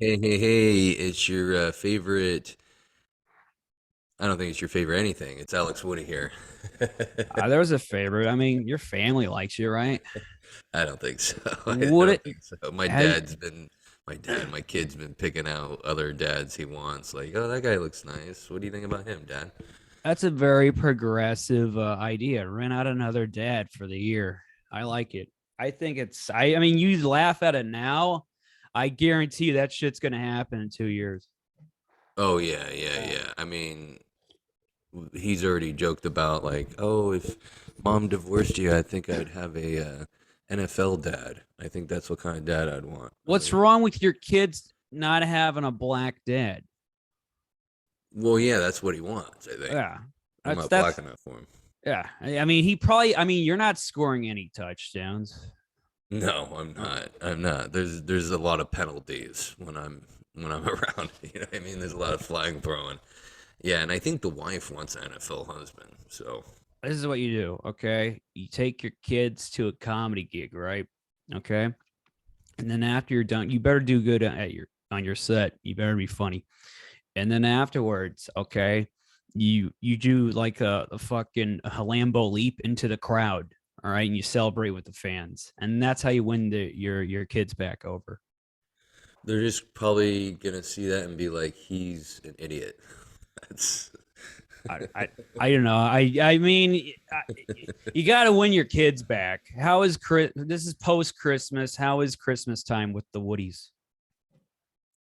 Hey, it's your favorite. I don't think it's your favorite anything. It's Alex Woody here. There was a favorite. I mean, your family likes you, right? I don't think so. I Would don't it think so. have? My kid's been picking out other dads he wants. Like, oh, that guy looks nice. What do you think about him, Dad? That's a very progressive idea. Rent out another dad for the year. I like it. I think it's. I mean, you laugh at it now. I guarantee you that shit's gonna happen in 2 years. Oh yeah, Yeah. yeah. I mean, he's already joked about like, oh, if mom divorced you, I think I'd have a NFL dad. I think that's what kind of dad I'd want. I What's mean, wrong with your kids not having a black dad? well, yeah, that's what he wants. I think Yeah, I'm that's not black that's enough for him. yeah. I mean, he probably. I mean, you're not scoring any touchdowns. No, I'm Uh, not. I'm not. There's a lot of penalties when I'm around. You know what I mean? There's a lot of flag throwing. Yeah, and I think the wife wants an NFL husband. So this is what you do, okay? You take your kids to a comedy gig, right? Okay. And then after you're done, you better do good at your on your set. You better be funny. And then afterwards, okay, you do like a fucking a Lambo leap into the crowd, all right, and you celebrate with the fans, and that's how you win your kids back over. they're just probably gonna see that and be like, he's an idiot. That's I I, I don't know. I mean, you got to win your kids back. How is Chris? This is post Christmas. How is Christmas time with the Woodies?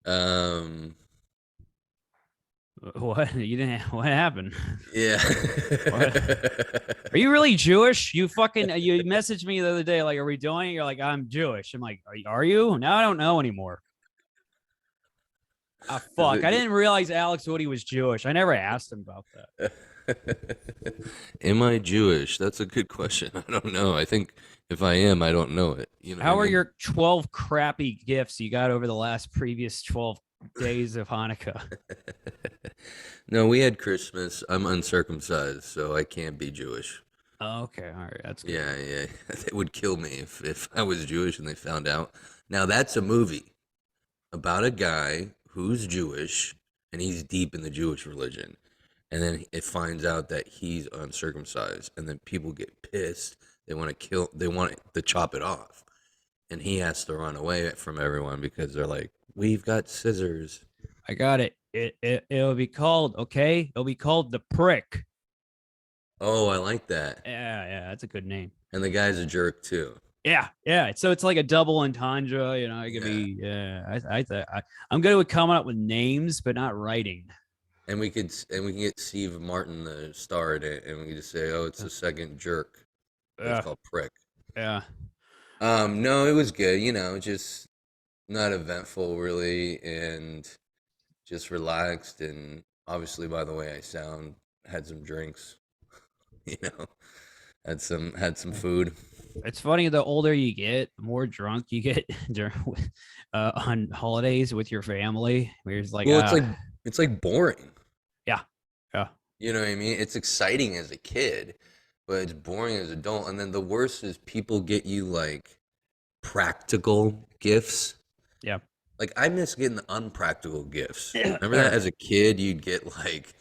um What you didn't? What happened? yeah. What? Are you really Jewish? You fucking you messaged me the other day like, are we doing it? You're like, I'm Jewish. I'm like, are you? Now I don't know anymore. Ah, fuck. I didn't realize Alex Woody was Jewish. I never asked him about that. Am I Jewish? That's a good question. I don't know. I think if I am, I don't know it. You know what I How are mean? your 12 crappy gifts you got over the last previous 12 days of Hanukkah? No, we had Christmas. I'm uncircumcised, so I can't be Jewish. Oh, okay, all right, that's good. Yeah, yeah. They would kill me if I was Jewish and they found out. Now, that's a movie about a guy who's Jewish and he's deep in the Jewish religion. And then it finds out that he's uncircumcised, and then people get pissed. They want to chop it off. And he has to run away from everyone because they're like, we've got scissors. I got it. It'll be called, okay? It'll be called The Prick. Oh, I like that. Yeah, that's a good name. And the guy's a jerk too. Yeah. So it's like a double entendre. You know, it could Yeah. be. Yeah, I'm good with coming up with names, but not writing. And we can get Steve Martin the star in it, and we can just say, "Oh, it's the second jerk." It's Yeah, called Prick. yeah. No, it was good. Just not eventful really, and just relaxed. And obviously, by the way I sound, had some drinks. You know, had some food. It's funny. The older you get, the more drunk you get on holidays with your family. Where it's like, Well, it's like boring. yeah, yeah, You know what I mean? It's exciting as a kid, but it's boring as an adult. And then the worst is people get you like practical gifts. yeah. Like I miss getting the unpractical gifts. Remember that Yeah. as a kid, you'd get like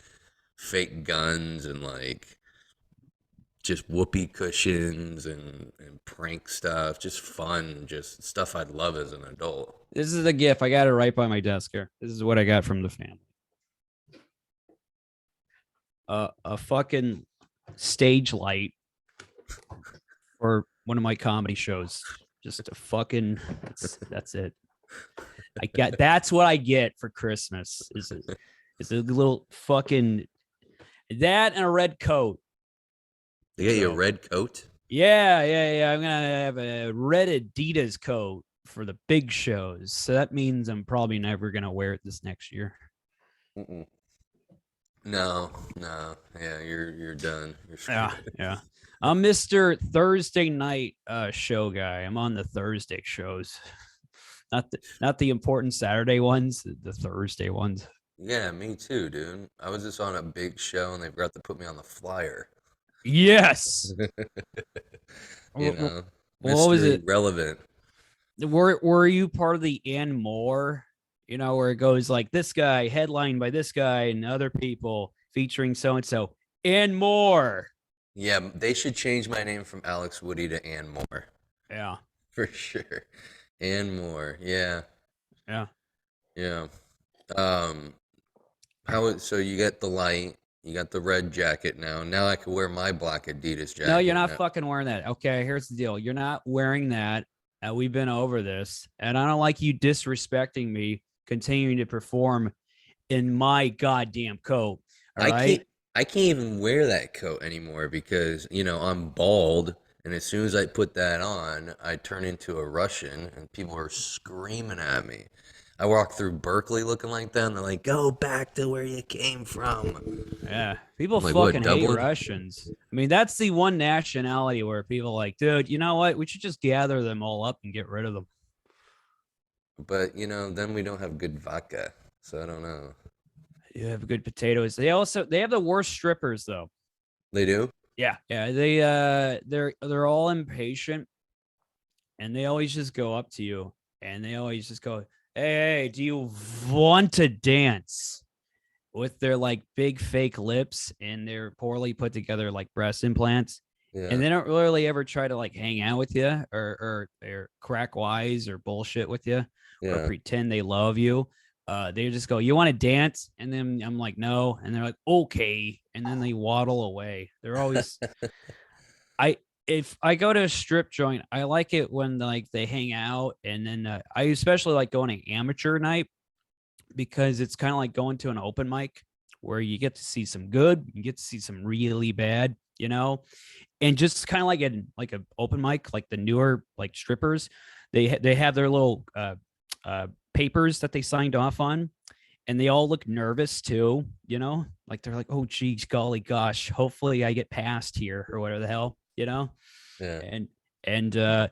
fake guns and like just whoopee cushions and prank stuff, just fun, just stuff I'd love as an adult. This is a gift. I got it right by my desk here. This is what I got from the family. A fucking stage light for one of my comedy shows. Just a fucking. That's it. I get. That's what I get for Christmas. Is a little fucking that and a red coat. They get you a So red coat. yeah. I'm gonna have a red Adidas coat for the big shows. So that means I'm probably never gonna wear it this next year. Mm-mm. No, no, yeah, you're done. You're Yeah, screwed. yeah. I'm Mr. Thursday night show guy. I'm on the Thursday shows. Not the important Saturday ones, the Thursday ones. Yeah, me too, dude. I was just on a big show and they forgot to put me on the flyer. Yes. You What know, was Mr. it? Irrelevant. Were you part of the Ann Moore where it goes like this guy headlined by this guy and other people featuring so and so and more. Yeah, they should change my name from Alex Woody to Ann Moore Yeah, for sure. Ann Moore. Yeah. yeah. Yeah. Um, so you get the light, you got the red jacket now. Now I can wear my black Adidas No, you're jacket not now. fucking wearing that. Okay, here's the deal. You're not wearing that. We've been over this, and I don't like you disrespecting me continuing to perform in my goddamn coat. All I can't right. I can't even wear that coat anymore because, I'm bald, and as soon as I put that on, I turn into a Russian and people are screaming at me. I walk through Berkeley looking like that and they're like, "Go back to where you came from." Yeah. People I'm like, "What, fucking hate Dublin?" Russians. I mean, that's the one nationality where people are like, dude, you know what? We should just gather them all up and get rid of them. But, then we don't have good vodka. So I don't know. You have good potatoes. They have the worst strippers though. They do? Yeah. Yeah. They're all impatient and they always just go up to you and they always just go, hey, do you want to dance? With their like big fake lips and their poorly put together like breast implants. And Yeah. they don't really ever try to like hang out with you or crack wise or bullshit with you or Yeah. pretend they love you. They just go, you want to dance? And then I'm like, no. And they're like, okay. And then they waddle away. They're always, I, if I go to a strip joint, I like it when like they hang out. And then I especially like going to amateur night because it's kind of like going to an open mic where you get to see some good, you get to see some really bad, and just kind of like a open mic, like the newer like strippers, they have their little papers that they signed off on, and they all look nervous too, like they're like, oh geez, golly gosh, hopefully I get past here or whatever the hell, Yeah. and and uh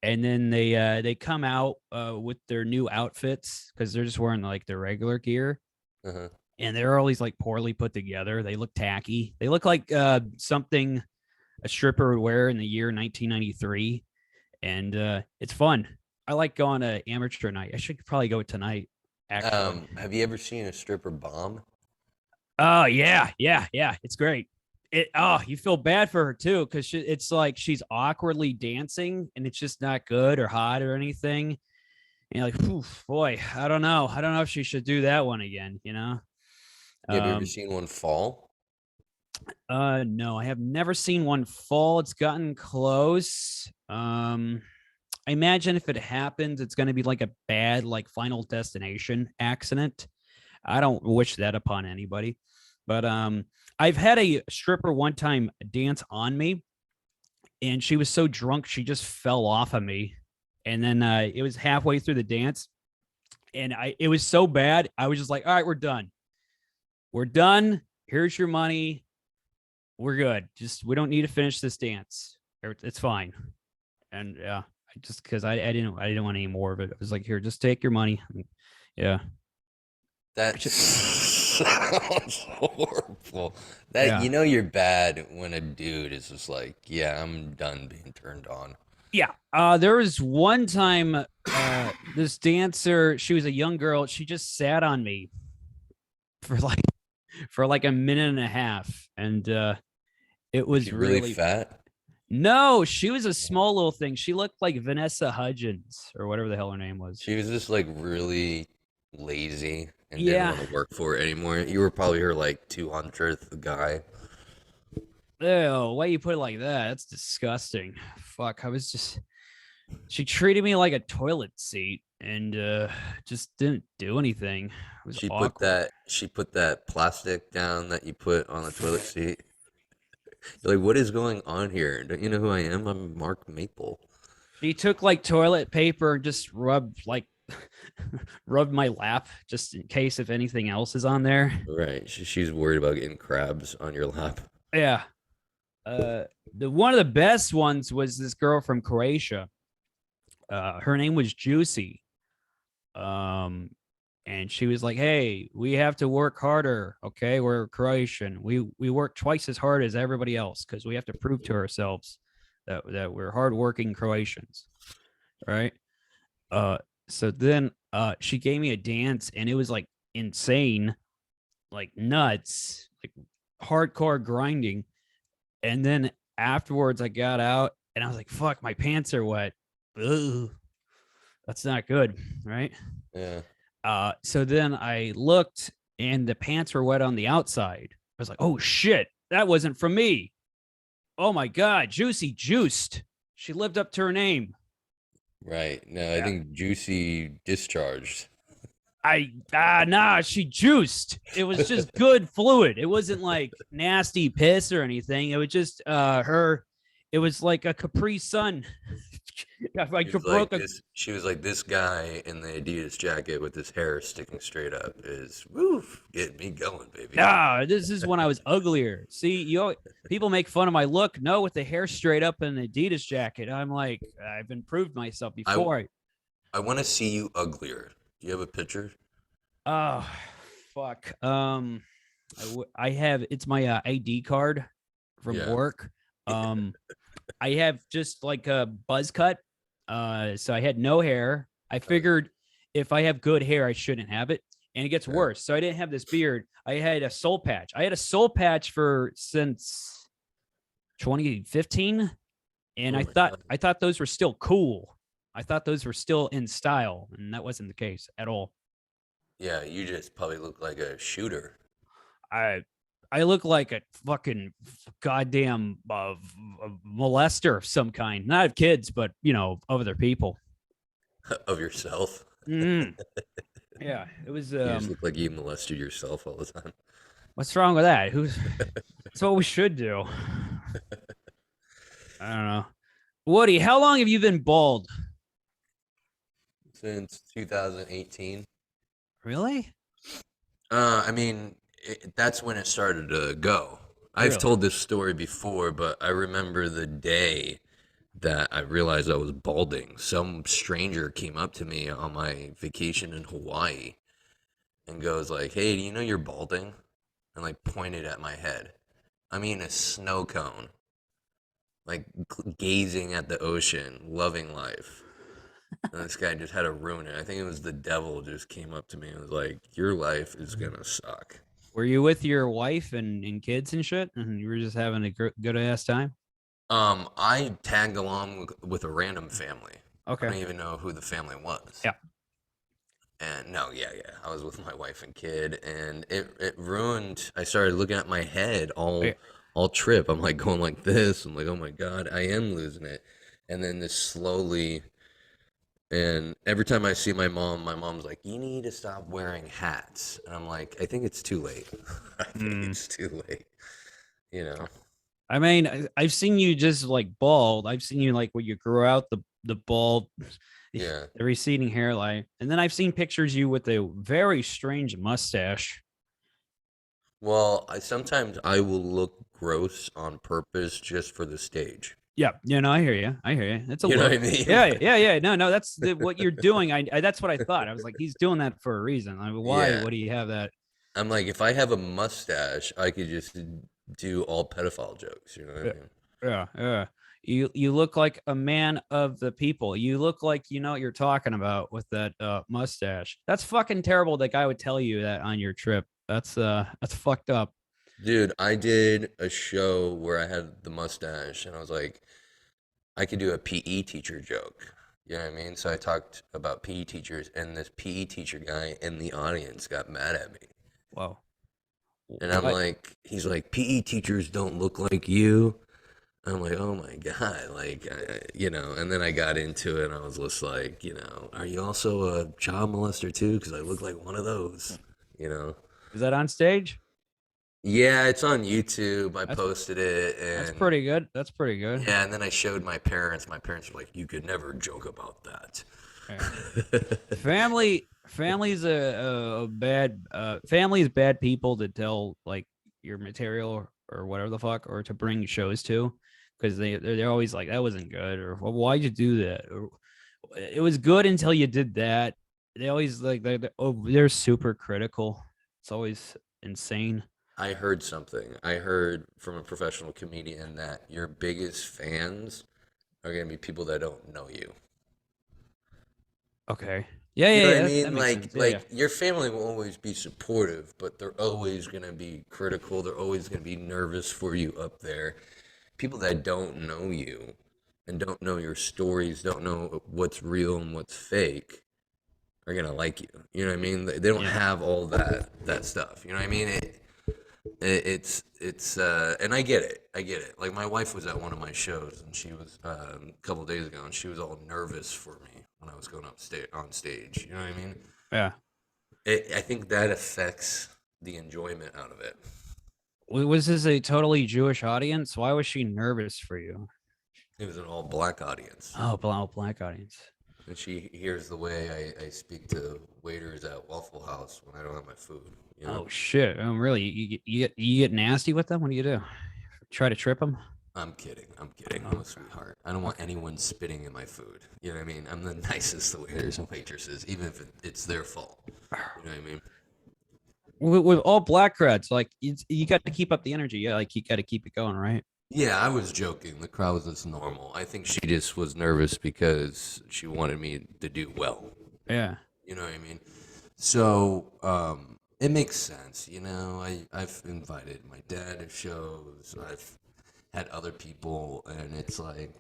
and then they come out with their new outfits because they're just wearing like their regular gear Uh-huh. and they're always like poorly put together. They look tacky. They look like something a stripper would wear in the year 1993, and it's fun. I like going to amateur night. I should probably go tonight, actually. Have you ever seen a stripper bomb? Oh yeah, yeah, yeah. It's great. You feel bad for her too because it's like she's awkwardly dancing and it's just not good or hot or anything. And you're like, boy, I don't know. I don't know if she should do that one again. Yeah, have you ever Um, seen one fall? no, I have never seen one fall. It's gotten close. I imagine if it happens, it's going to be like a bad, like Final Destination accident. I don't wish that upon anybody, but I've had a stripper one time dance on me, and she was so drunk she just fell off of me, and then it was halfway through the dance, and it was so bad. I was just like, all right, we're done. We're done. Here's your money. We're good. Just we don't need to finish this dance. It's fine. And yeah, just because I didn't want any more of it. I was like, here, just take your money. Yeah. That sounds horrible. That Yeah. you're bad when a dude is just like, yeah, I'm done being turned on. Yeah. There was one time this dancer, she was a young girl, she just sat on me for like a minute and a half. And it was She really really fat? no, she was a small little thing. She looked like Vanessa Hudgens or whatever the hell her name was. She was just like really lazy and didn't Yeah. want to work for it anymore. You were probably her like 200th guy. Ew, why you put it like that? That's disgusting. Fuck. She treated me like a toilet seat and just didn't do anything. It was awkward. She put that plastic down that you put on the toilet seat. You're like, what is going on here? Don't you know who I am? I'm Mark Maple. She took like toilet paper and just rubbed my lap just in case if anything else is on there. Right. She's worried about getting crabs on your lap. Yeah. The one of the best ones was this girl from Croatia. Her name was Juicy. Um, and she was like, "Hey, we have to work harder. Okay, we're Croatian. We work twice as hard as everybody else because we have to prove to ourselves that we're hardworking Croatians, right?" Uh, so then she gave me a dance, and it was like insane, like nuts, like hardcore grinding. And then afterwards, I got out and I was like, "Fuck, my pants are wet. Ugh, that's not good, right?" Yeah. So then I looked, and the pants were wet on the outside. I was like, "Oh shit, that wasn't from me. Oh my god, Juicy juiced. She lived up to her name." Right. No, I Yeah. think Juicy discharged. Nah, she juiced. It was just good fluid. It wasn't like nasty piss or anything. It was just her. It was like a Capri Sun. She Like was broke like a. this. She was like this guy in the Adidas jacket with his hair sticking straight up is woof, getting me going, baby. This is when I was uglier. See, people make fun of my look. No, with the hair straight up in an Adidas jacket, I'm like, I've improved myself I before. I want to see you uglier. Do you have a picture? Oh, fuck. I have. It's my ID card from Yeah. work. I have just like a buzz cut. So I had no hair. I figured if I have good hair, I shouldn't have it. And it gets Yeah. worse. So I didn't have this beard. I had a soul patch. I had a soul patch for since 2015. And Oh I my thought God. I thought those were still cool. I thought those were still in style, and that wasn't the case at all. Yeah, you just probably look like a shooter I I look like a fucking goddamn molester of some kind. Not of kids, but of other people. of yourself. Mm. Yeah, it was. You just look like you molested yourself all the time. What's wrong with that? That's what we should do. I don't know. Woody, how long have you been bald? Since 2018. Really? I mean, that's when it started to go. I've Really? told this story before, but I remember the day that I realized I was balding. Some stranger came up to me on my vacation in Hawaii and goes like, "Hey, do you know you're balding?" And like pointed at my head. I mean, a snow cone, like gazing at the ocean, loving life. And this guy just had to ruin it. I think it was the devil just came up to me and was like, "Your life is gonna suck." Were you with your wife and kids and shit, and you were just having a good ass time? I tagged along with a random family. I Okay. don't even know who the family was. Yeah. And no, yeah, yeah. I was with my wife and kid, and it ruined. I started looking at my head Okay. all trip. I'm like going like this. I'm like, oh my God, I am losing it. And then this slowly, and every time I see my mom's like, you need to stop wearing hats. And I'm like, I think it's too late. I think Mm. it's too late. You know? I mean, I've seen you just like bald. I've seen you like when you grow out the bald, Yeah. the receding hairline, and then I've seen pictures of you with a very strange mustache. Well, sometimes I will look gross on purpose just for the stage. Yeah, I hear you. I hear you. It's a You know what look. I mean? Yeah, yeah, yeah. No, that's what you're doing. That's what I thought. I was like, he's doing that for a reason. I mean, why? Yeah. What do you have that? I'm like, if I have a mustache, I could just do all pedophile jokes. You know what I Yeah, mean? yeah, yeah. You look like a man of the people. You look like you know what you're talking about with that mustache. That's fucking terrible. That guy would tell you that on your trip. That's fucked up. Dude, I did a show where I had the mustache and I was like, I could do a PE teacher joke. You know what I mean? So I talked about PE teachers, and this PE teacher guy in the audience got mad at me. Whoa. And I'm What? like, he's like, PE teachers don't look like you. I'm like, oh my God, like, and then I got into it and I was just like, are you also a child molester too? Because I look like one of those, you know? Is that on stage? Yeah, it's on YouTube. I That's posted it that's and pretty good. That's pretty good. yeah, and then I showed my parents. My parents were like, you could never joke about that. Yeah. Family's a bad family's bad people to tell like your material or whatever the fuck or to bring shows to because they're always like that wasn't good or well, why'd you do that or it was good until you did that. They always like they're super critical. It's always insane. I heard something. I heard from a professional comedian that your biggest fans are going to be people that don't know you. Okay. Yeah, You know yeah, what I yeah. That mean? makes sense. Yeah, yeah. Like your family will always be supportive, but they're always gonna be critical. They're always gonna be nervous for you up there. People that don't know you and don't know your stories, don't know what's real and what's fake, are gonna like you. You know what I mean? They don't Yeah. have all that stuff. You know what I mean? It's and I get it. I get it. Like my wife was at one of my shows and she was a couple days ago and she was all nervous for me when I was going up on stage. You know what I mean? Yeah. I think that affects the enjoyment out of it. Was this a totally Jewish audience? Why was she nervous for you? It was an all black audience. Oh, black audience. And she hears the way I speak to waiters at Waffle House when I don't have my food. You know, Oh shit. Really? You get nasty with them? What do you do? Try to trip them? I'm kidding. I'm kidding. I'm Oh, a sweetheart. I don't want okay. anyone spitting in my food. You know what I mean? I'm the nicest to waiters and waitresses, even if it's their fault. You know what I mean? With all black crowds, like you got to keep up the energy. Yeah, like you got to keep it going, right? Yeah, I was joking. The crowd was just normal. I think she just was nervous because she wanted me to do well. Yeah. You know what I mean? So, it makes sense. I've invited my dad to shows. I've had other people, and it's like,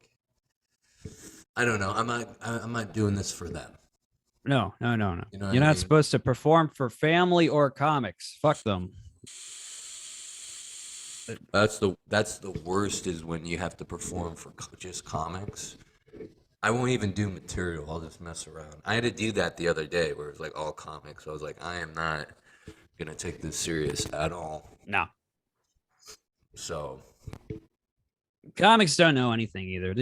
I don't know. I'm not doing this for them. No, no, no, no. You know what You're I not mean? supposed to perform for family or comics. Fuck them. That's the worst is when you have to perform for just comics. I won't even do material. I'll just mess around. I had to do that the other day where it was like all comics. I was like, I am not gonna take this serious at all. No. So Comics don't know anything either.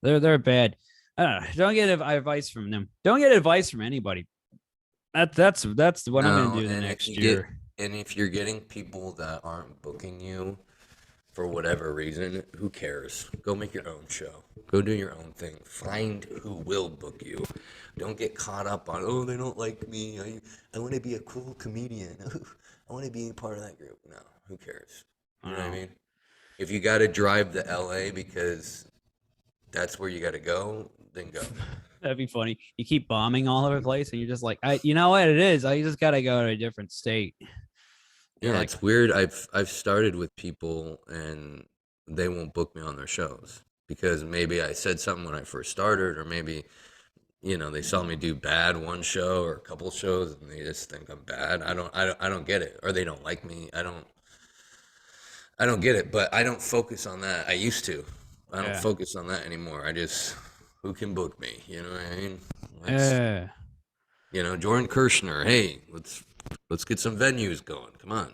They're bad. I don't know. Don't get advice from them. Don't get advice from anybody. That's what I'm gonna no, do the and if next you get year. and if you're getting people that aren't booking you for whatever reason, who cares? Go make your own show. Go do your own thing. Find who will book you. Don't get caught up on, oh, they don't like me. I want to be a cool comedian. I want to be a part of that group. No, who cares? You know what I Oh, mean? If you got to drive to LA because that's where you got to go, then go. that'd be funny. You keep bombing all over the place, and you're just like, you know what it is? I just gotta go to a different state. You're Yeah, like, it's weird. I've started with people and they won't book me on their shows because maybe I said something when I first started, or maybe they saw me do bad one show or a couple shows and they just think I'm bad. I don't get it, or they don't like me. I don't get it, but I don't focus on that. I used to. I don't yeah, focus on that anymore. I just who can book me? You know what I mean? Let's yeah. Jordan Kirshner. Hey, let's get some venues going. Come on.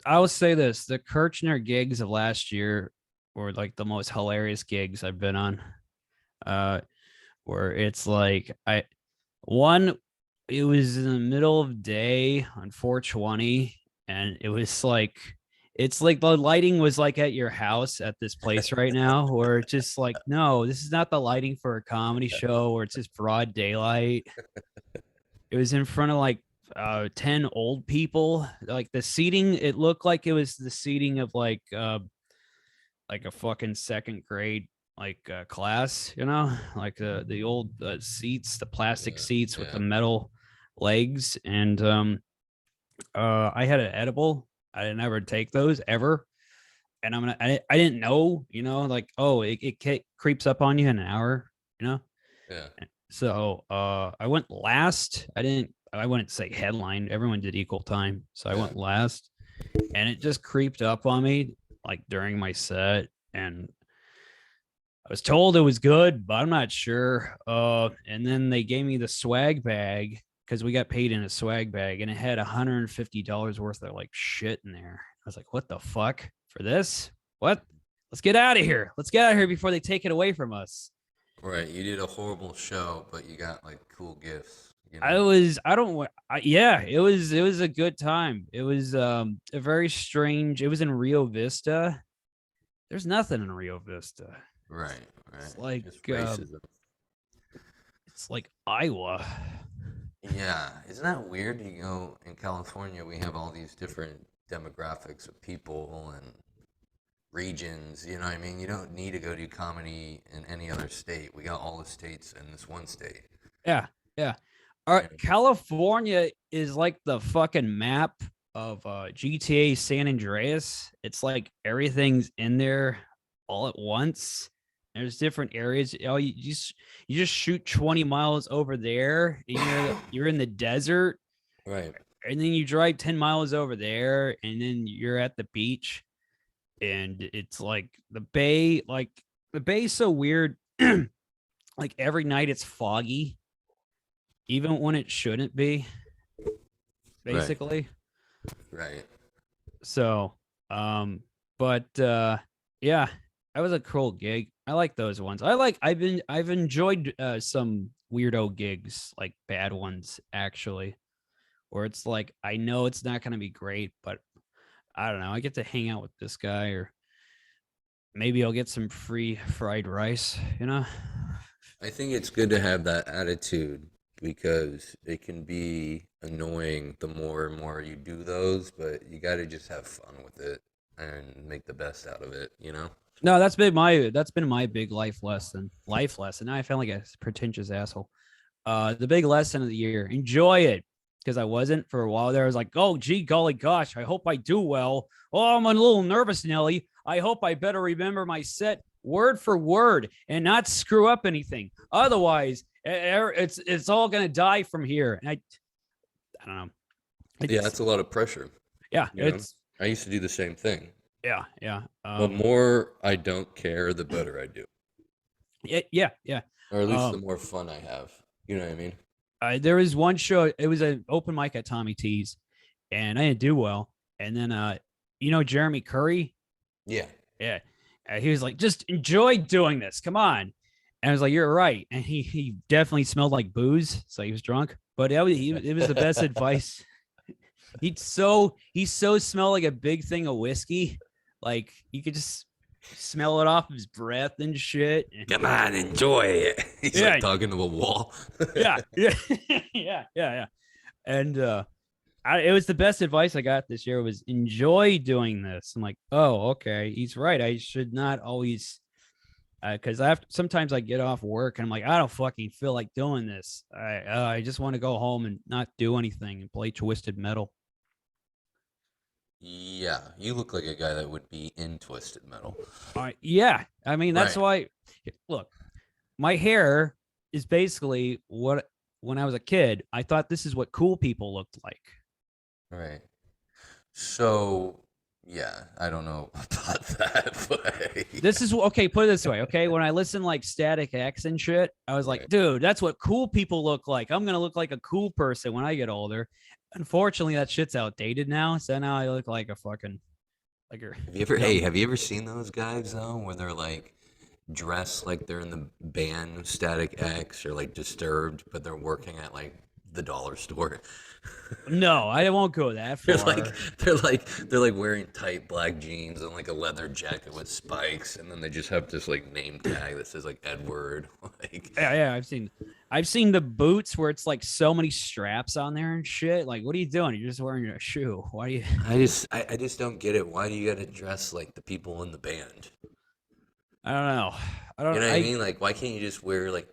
I will say this: the Kirchner gigs of last year were like the most hilarious gigs I've been on. Uh, where it's like one, it was in the middle of day on 420, and it was like it's like the lighting was like at your house at this place right now, where it's just like, no, this is not the lighting for a comedy show where it's just broad daylight. It was in front of like 10 old people. Like the seating, it looked like it was the seating of like a fucking second grade class, like the old seats, the plastic Yeah, seats with yeah, the metal legs. And I had an edible. I didn't ever take those ever. And I didn't know, like, oh, it creeps up on you in an hour, you know. yeah, So I went last. I wouldn't say headline. Everyone did equal time. So I yeah. went last, and it just creeped up on me like during my set. And I was told it was good, but I'm not sure. And then they gave me the swag bag because we got paid in a swag bag, and it had $150 worth of like shit in there. I was like, what the fuck for this? What? Let's get out of here. Let's get out of here before they take it away from us. Right. You did a horrible show, but you got like cool gifts. I don't want, yeah, it was a good time. It was a very strange, it was in Rio Vista. There's nothing in Rio Vista. Right, right. It's like, Just racism. it's like Iowa. Yeah. Isn't that weird? You go in California, we have all these different demographics of people and regions. You know what I mean? You don't need to go do comedy in any other state. We got all the states in this one state. Yeah, yeah. All right, Yeah. California is like the fucking map of GTA San Andreas. It's like everything's in there all at once. There's different areas. Oh, you just shoot 20 miles over there, and you're in the desert, Right. and then you drive 10 miles over there, and then you're at the beach, and it's like the bay's so weird. Like every night it's foggy even when it shouldn't be, Right. basically. Right. So, um, but yeah, that was a cool gig. I like those ones. I've enjoyed some weirdo gigs, like bad ones actually, where it's like I know it's not gonna be great, but I don't know. I get to hang out with this guy, or maybe I'll get some free fried rice. You know? I think it's good to have that attitude because it can be annoying the more and more you do those, but you got to just have fun with it and make the best out of it, you know? No, that's been my big life lesson. Life lesson. Now I sound like a pretentious asshole. The big lesson of the year: enjoy it. Because I wasn't for a while there. I was like, oh, gee, golly gosh, I hope I do well. Oh, I'm a little nervous, Nelly. I hope I better remember my set word for word and not screw up anything. Otherwise, it's all gonna die from here. And I don't know. Yeah, It's that's a lot of pressure, yeah, you know? it's I used to do the same thing. yeah. The more I don't care, the better I do. Yeah. Or at least the Um, more fun I have. You know what I mean? there was one show. It was an open mic at Tommy T's, and I didn't do well. And then, Jeremy Curry. Yeah. Yeah, he was like, just enjoy doing this. Come on. And I was like, you're right. And he definitely smelled like booze, so he was drunk. But it was the best advice. He so smelled like a big thing of whiskey, like you could just smell it off of his breath and shit. Come on, enjoy it. He's like Yeah, talking to a wall. yeah, yeah. And it was the best advice I got this year was enjoy doing this. I'm like, oh, okay, he's right. I should not always, because sometimes I get off work and I'm like, I don't fucking feel like doing this. I just want to go home and not do anything and play Twisted Metal. Yeah, you look like a guy that would be in Twisted Metal. Yeah, I mean that's Right, why. Look, my hair is basically what when I was a kid I thought this is what cool people looked like. right. So, yeah, I don't know about that, but This yeah, is okay. Put it this way, okay? When I listen like Static X and shit, I was like, right. dude, that's what cool people look like. I'm gonna look like a cool person when I get older. Unfortunately, that shit's outdated now. So now I look like a fucking like a Hey, dumb. have you ever seen those guys though, where they're like dressed like they're in the band Static X or like Disturbed, but they're working at like the dollar store? No, I won't go that They're like far. they're like wearing tight black jeans and like a leather jacket with spikes, and then they just have this like name tag that says like Edward. Like, Yeah, I've seen the boots where it's like so many straps on there and shit. Like, what are you doing? You're just wearing a shoe. Why do you? I just don't get it. Why do you gotta dress like the people in the band? I don't know. I You don't. know what I I mean? Like, why can't you just wear like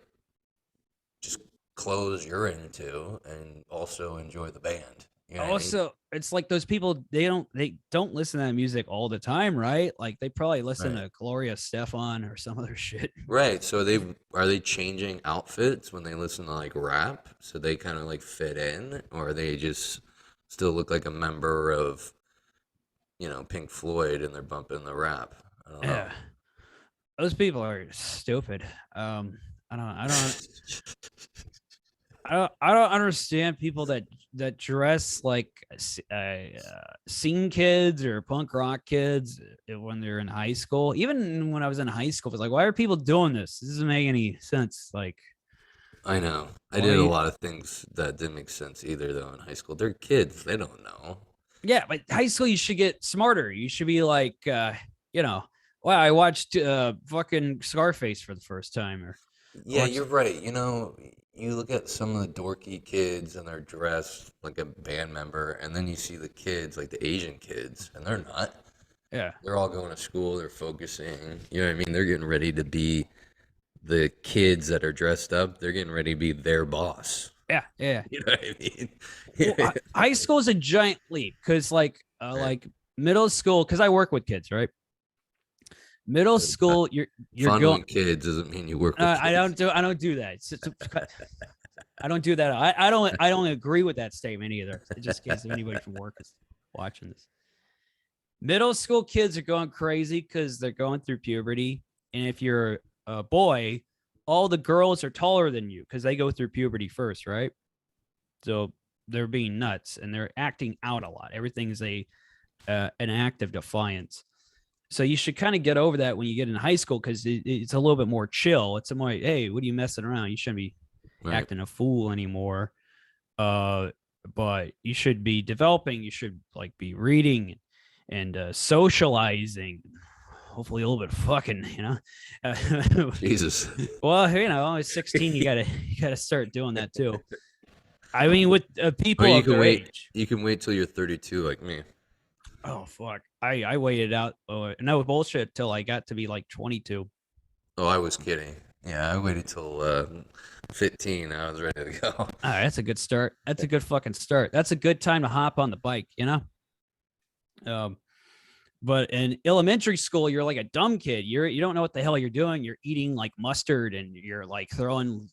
just clothes you're into and also enjoy the band? You know what I mean? also it's like those people they don't listen to that music all the time, right? Like they probably listen Right. to Gloria Stefan or some other shit. Right. So are they changing outfits when they listen to like rap so they kind of like fit in, or they just still look like a member of, Pink Floyd and they're bumping the rap? I don't know. Yeah, those people are stupid. I don't. I don't. I don't understand people that dress like scene kids or punk rock kids when they're in high school. Even when I was in high school, it's like, why are people doing this? This doesn't make any sense. Like, I know. I did a why? lot of things that didn't make sense either though in high school. They're kids. They don't know. Yeah, but high school you should get smarter. You should be like, you know, well, I watched fucking Scarface for the first time, or I Yeah, watched. you're right. You look at some of the dorky kids and they're dressed like a band member, and then you see the kids, like the Asian kids, and they're not. Yeah, They're all going to school, they're focusing. You know what I mean? They're getting ready to be the kids that are dressed up, they're getting ready to be their boss. Yeah, yeah. You know what I mean? Well, high school is a giant leap because like middle school, because I work with kids, right? Middle school, you're Fondling going. kids doesn't mean you work with kids. I don't do that. I don't do that. I don't agree with that statement either. Just in case if anybody from work is watching this. Middle school kids are going crazy because they're going through puberty, and if you're a boy, all the girls are taller than you because they go through puberty first, right? So they're being nuts and they're acting out a lot. Everything's an act of defiance. So you should kind of get over that when you get in high school because it's a little bit more chill. It's more, hey, what are you messing around? You shouldn't be acting a fool anymore. But you should be developing. You should like be reading and socializing. Hopefully a little bit fucking, you know. Jesus. Well, you know, at 16, you gotta start doing that too. I mean, with people Or you of can their wait. age. You can wait till you're 32, like me. Oh fuck! I waited out. No bullshit till I got to be like 22. Oh, I was kidding. Yeah, I waited till 15. I was ready to go. All right, that's a good start. That's a good fucking start. That's a good time to hop on the bike, you know. But in elementary school, you're like a dumb kid. You don't know what the hell you're doing. You're eating like mustard and you're like throwing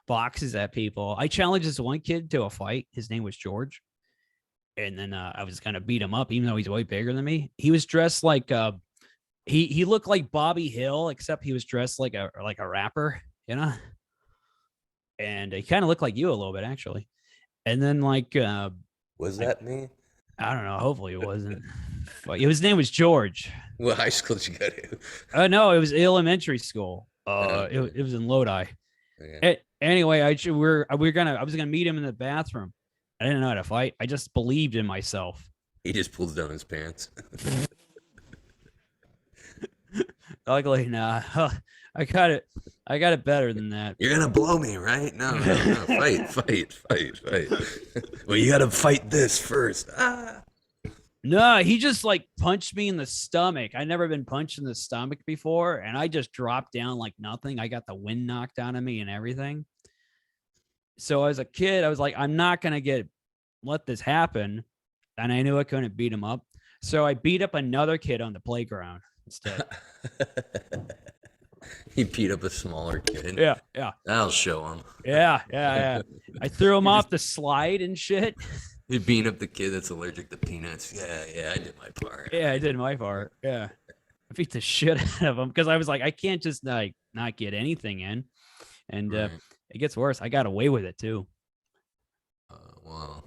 boxes at people. I challenged this one kid to a fight. His name was George, and then I was gonna beat him up, even though he's way bigger than me. He was dressed like he looked like Bobby Hill, except he was dressed like a rapper, you know. And he kind of looked like you a little bit actually. And then Was that me? I don't know. Hopefully it wasn't. His name was George. What high school did you go to? No, it was elementary school. It was in Lodi. Okay. Anyway, I was gonna meet him in the bathroom. I didn't know how to fight. I just believed in myself. He just pulls down his pants. Luckily, nah. I got it better than that. You're gonna blow me, right? No. Fight. Well, you gotta fight this first. Ah. No, he just like punched me in the stomach. I never been punched in the stomach before, and I just dropped down like nothing. I got the wind knocked out of me and everything. So as a kid, I was like, I'm not gonna let this happen, and I knew I couldn't beat him up. So I beat up another kid on the playground instead. He beat up a smaller kid. Yeah. I'll show him. Yeah. I threw him off the slide and shit. He beat up the kid that's allergic to peanuts. Yeah, I did my part. Yeah, I did my part. Yeah. I beat the shit out of him because I was like, I can't just like not get anything in. And Right. it gets worse. I got away with it too. Well,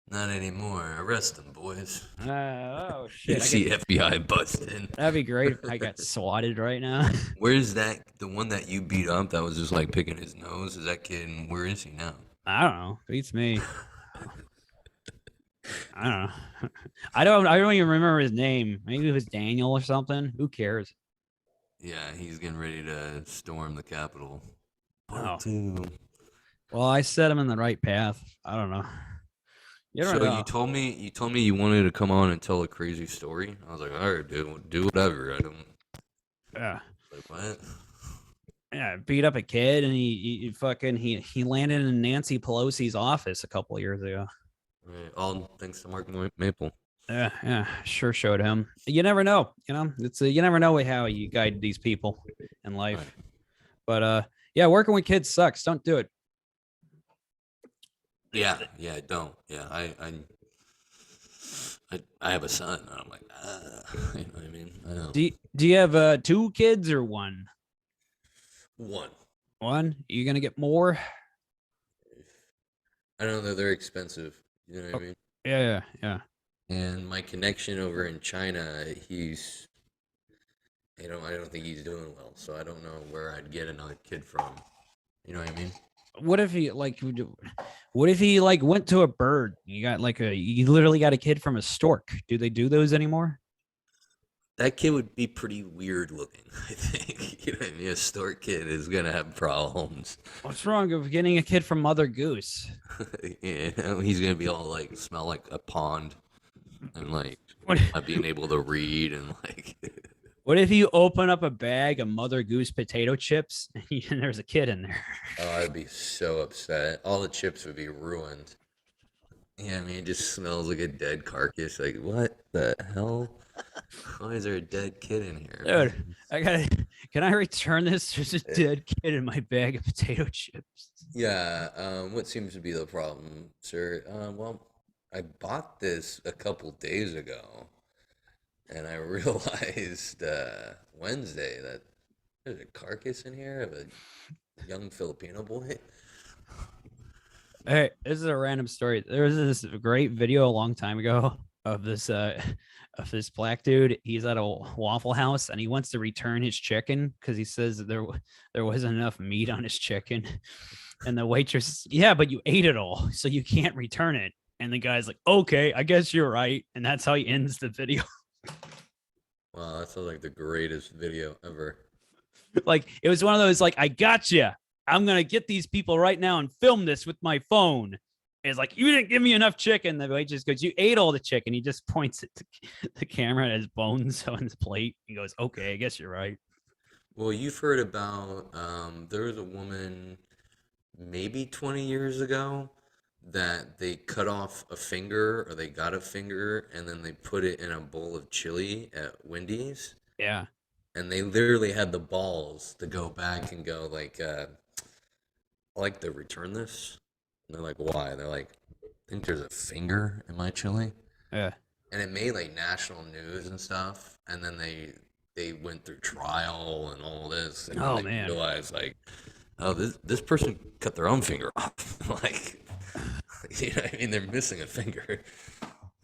not anymore. Arrest them, boys. Oh You shit. see FBI busting. That'd be great if I got swatted right now. Where's that? The one that you beat up that was just like picking his nose? Is that kid? And where is he now? I don't know. Beats me. I don't know. I don't even remember his name. Maybe it was Daniel or something. Who cares? Yeah, he's getting ready to storm the Capitol. Oh. 2. Well, I set him in the right path. I don't know. You never know. You told me you wanted to come on and tell a crazy story. I was like, all right, dude, do whatever. I don't. Yeah. Like what? Yeah, beat up a kid and he landed in Nancy Pelosi's office a couple of years ago. Right. All thanks to Mark Maple. Yeah, sure showed him. You never know, you know. It's you never know how you guide these people in life. Right. But yeah, working with kids sucks. Don't do it. Yeah, don't. Yeah, I have a son, and I'm like, you know what I mean? I know. Do you have 2 kids or one? One. One? You gonna get more? I don't know. They're expensive. You know what I mean? Yeah. And my connection over in China, I don't think he's doing well. So I don't know where I'd get another kid from. You know what I mean? What if he went to a bird? You literally got a kid from a stork. Do they do those anymore? That kid would be pretty weird looking, I think. You know what I mean? A stork kid is gonna have problems. What's wrong with getting a kid from Mother Goose? You know, he's gonna be all like smell like a pond and like What? not being able to read and like What if you open up a bag of Mother Goose potato chips and there's a kid in there? Oh, I'd be so upset. All the chips would be ruined. Yeah, I mean, it just smells like a dead carcass. Like, what the hell? Why is there a dead kid in here? Dude, Man? can I return this? There's a dead kid in my bag of potato chips. Yeah, what seems to be the problem, sir? Well, I bought this a couple days ago, and I realized Wednesday that there's a carcass in here of a young Filipino boy. Hey, this is a random story. There was this great video a long time ago of this black dude. He's at a Waffle House and he wants to return his chicken because he says that there wasn't enough meat on his chicken. And the waitress, yeah, but you ate it all, so you can't return it. And the guy's like, okay, I guess you're right. And that's how he ends the video. Wow, that sounds like the greatest video ever. Like it was one of those like, I gotcha. I'm gonna get these people right now and film this with my phone. And it's like, you didn't give me enough chicken. The waitress goes, you ate all the chicken. He just points at the camera at his bones on his plate. He goes, okay, I guess you're right. Well, you've heard about there was a woman maybe 20 years ago that they cut off a finger or they got a finger and then they put it in a bowl of chili at Wendy's Yeah. and they literally had the balls to go back and go like I like to return this. And they're like, why? They're like, I think there's a finger in my chili. Yeah. And it made like national news and stuff. And then they went through trial and all this, and then Oh they man. realized like, oh, this person cut their own finger off. Like, you know, what I mean, they're missing a finger.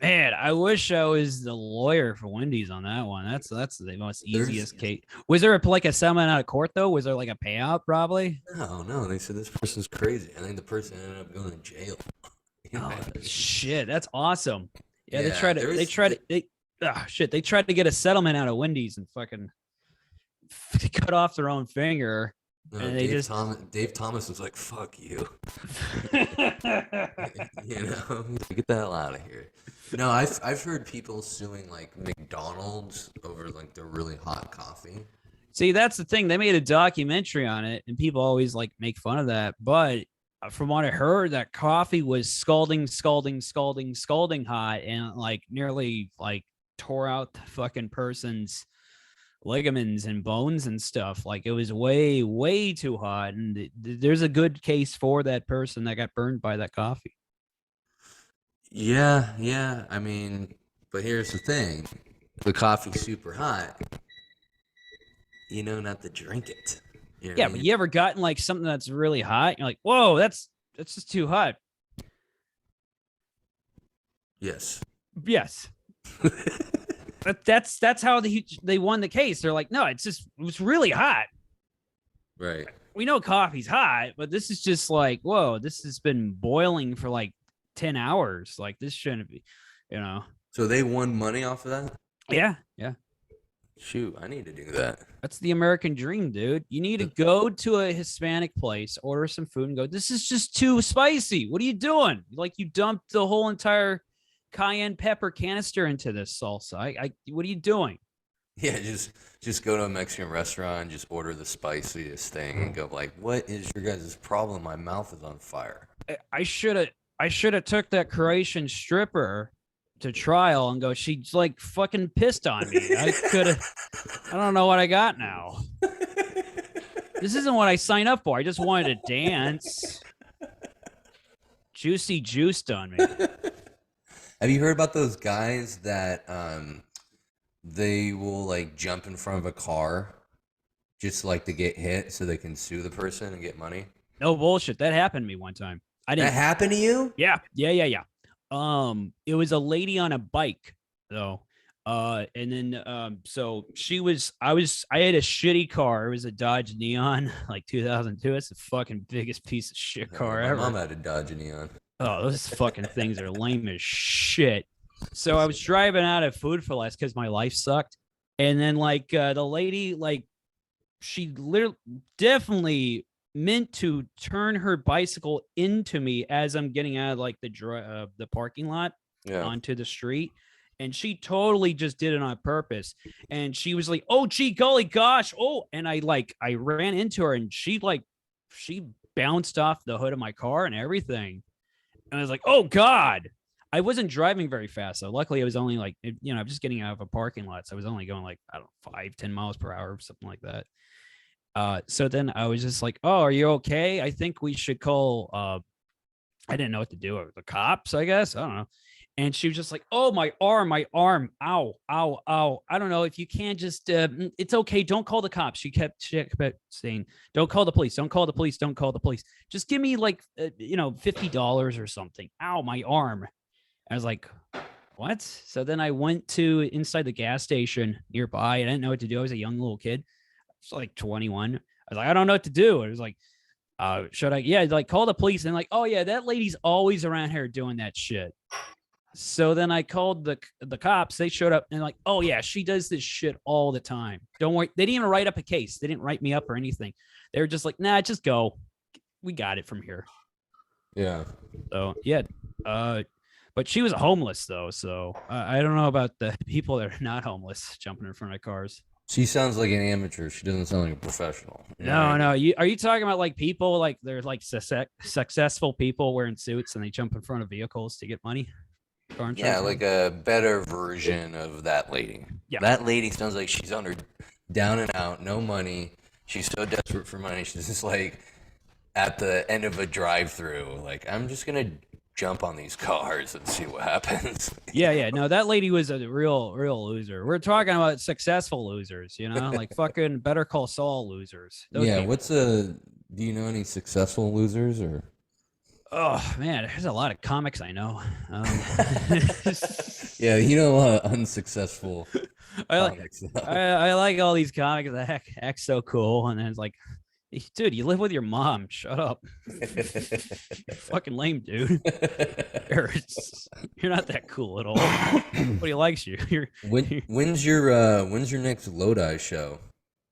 Man, I wish I was the lawyer for Wendy's on that one. That's the most There's easiest case. Was there like a settlement out of court though? Was there like a payout probably? no. They said this person's crazy. I think the person ended up going to jail. You know Oh what I mean? shit, that's awesome. Yeah, Yeah, they tried to they tried to get a settlement out of Wendy's and fucking cut off their own finger. No, And they just Dave Thomas was like, "Fuck you," you know, he's like, get the hell out of here. No, I've heard people suing like McDonald's over like the really hot coffee. See, that's the thing. They made a documentary on it, and people always like make fun of that. But from what I heard, that coffee was scalding, scalding, scalding, scalding hot, and like nearly like tore out the fucking person's ligaments and bones and stuff. Like it was way, way too hot, and there's a good case for that person that got burned by that coffee. Yeah, yeah. I mean, but here's the thing: the coffee's super hot. You know not to drink it. You know what Yeah, I but mean? you ever gotten like something that's really hot? You're like, whoa, that's just too hot. Yes. Yes. But that's how they won the case. They're like, no, it's really hot. Right. We know coffee's hot, but this is just like, whoa, this has been boiling for like 10 hours. Like this shouldn't be, you know. So they won money off of that? Yeah, yeah. Shoot, I need to do that. That's the American dream, dude. You need to go to a Hispanic place, order some food, and go, this is just too spicy. What are you doing? Like you dumped the whole entire cayenne pepper canister into this salsa. What are you doing? Yeah, just go to a Mexican restaurant and just order the spiciest thing and go like, what is your guys' problem? My mouth is on fire. I should have took that Croatian stripper to trial and go, she's like fucking pissed on me. I don't know what I got now. This isn't what I signed up for. I just wanted to dance. Juicy juiced on me. Have you heard about those guys that they will like jump in front of a car just like to get hit so they can sue the person and get money? No bullshit. That happened to me one time. I That didn't. happened to you? Yeah. It was a lady on a bike though. And then so I had a shitty car. It was a Dodge Neon, like 2002. It's the fucking biggest piece of shit car My ever. mom had a Dodge Neon. Oh, those fucking things are lame as shit. So I was driving out of Food for Less because my life sucked. And then like the lady, like she literally definitely meant to turn her bicycle into me as I'm getting out of like the parking lot Yeah. onto the street. and she totally just did it on purpose. And she was like, "Oh, gee, golly gosh, oh!" And I ran into her, and she bounced off the hood of my car and everything. And I was like, "Oh God." I wasn't driving very fast, so luckily I was only like, I'm just getting out of a parking lot, so I was only going like, I don't know, 5-10 miles per hour or something like that. So then I was just like, "Oh, are you okay? I think we should call." I didn't know what to do. The cops, I guess. I don't know. And she was just like, "Oh, my arm, ow, ow, ow. I don't know if you can just. It's okay. Don't call the cops." She kept saying, "Don't call the police. Don't call the police. Don't call the police. Just give me like, $50 or something. Ow, my arm." I was like, "What?" So then I went to inside the gas station nearby. I didn't know what to do. I was a young little kid. I was like 21. I was like, "I don't know what to do." It was like, should I? Yeah, like call the police. And like, "Oh yeah, that lady's always around here doing that shit." So then I called the cops. They showed up and like, "Oh yeah, she does this shit all the time. Don't worry." They didn't even write up a case. They didn't write me up or anything. They were just like, "Nah, just go. We got it from here." Yeah. So yeah, uh, but she was homeless though. So I don't know about the people that are not homeless jumping in front of cars. She sounds like an amateur. She doesn't sound like a professional. You know what I No, mean? no. Are you talking about like people like they're like successful people wearing suits and they jump in front of vehicles to get money? Car Yeah, insurance like money? a better version of that lady. Yeah. That lady sounds like she's on her down and out, no money. She's so desperate for money. She's just like at the end of a drive-through, like I'm just gonna jump on these cars and see what happens. Yeah, yeah. No, that lady was a real loser. We're talking about successful losers, like fucking Better Call Saul losers. Those Yeah, people. do you know any successful losers or Oh man, there's a lot of comics I know. yeah, you know a lot of unsuccessful I like comics I, though. I like all these comics that act so cool, and then it's like, dude, you live with your mom. Shut up. You're fucking lame, dude. You're, you're not that cool at all. Nobody likes you. When's your next Lodi show?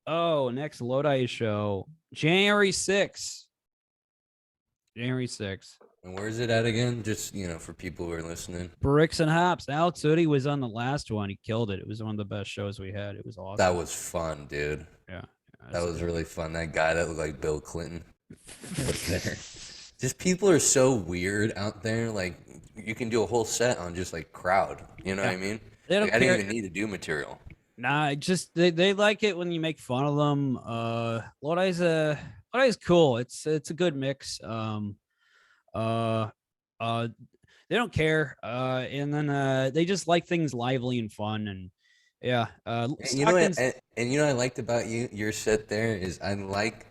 Oh, next Lodi show, January 6th. January 6th. And where's it at again? Just, for people who are listening. Bricks and Hops. Alex Hoodie was on the last one. He killed it. It was one of the best shows we had. It was awesome. That was fun, dude. Yeah. That was really fun. That guy that looked like Bill Clinton was there. Just people are so weird out there. Like you can do a whole set on just like crowd. You know what I mean? They don't Like I care. didn't even need to do material. Nah, just they like it when you make fun of them. Lodi's cool. It's a good mix. Uh uh they don't care. And then they just like things lively and fun. And yeah. And you know what? Stockton's And you know what I liked about your set there is I like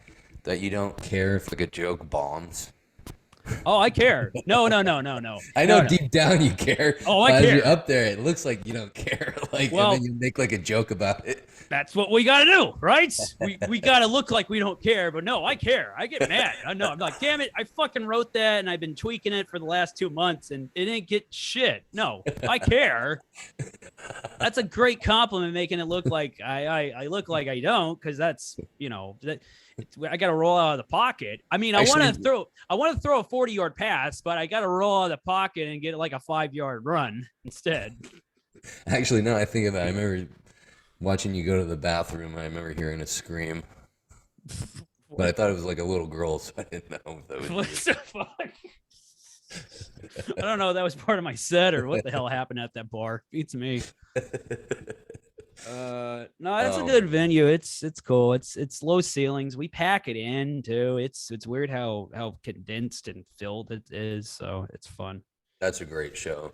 that you don't care if like a joke bombs. Oh, I care. No, no, no, no, no. I know No, no. deep down you care. Oh, I but as you're care. up there, it looks like you don't care. Like, Well, and then you make like a joke about it. that's what we got to do, right? We got to look like we don't care, but no, I care. I get mad. I know. I'm like, damn it, I fucking wrote that and I've been tweaking it for the last 2 months and it didn't get shit. No, I care. That's a great compliment, making it look like I look like I don't, because that's I got to roll out of the pocket. I mean, Actually, I want to throw a 40-yard pass, but I got to roll out of the pocket and get like a 5-yard run instead. actually, no. I think about it. I remember watching you go to the bathroom. And I remember hearing a scream, but I thought it was like a little girl, so I didn't know if that was What you. the fuck? I don't know. That was part of my set or what the hell happened at that bar. Beats me. No, that's a Um, good venue. It's cool. It's low ceilings. We pack it in too. It's weird how condensed and filled it is. So it's fun. That's a great show.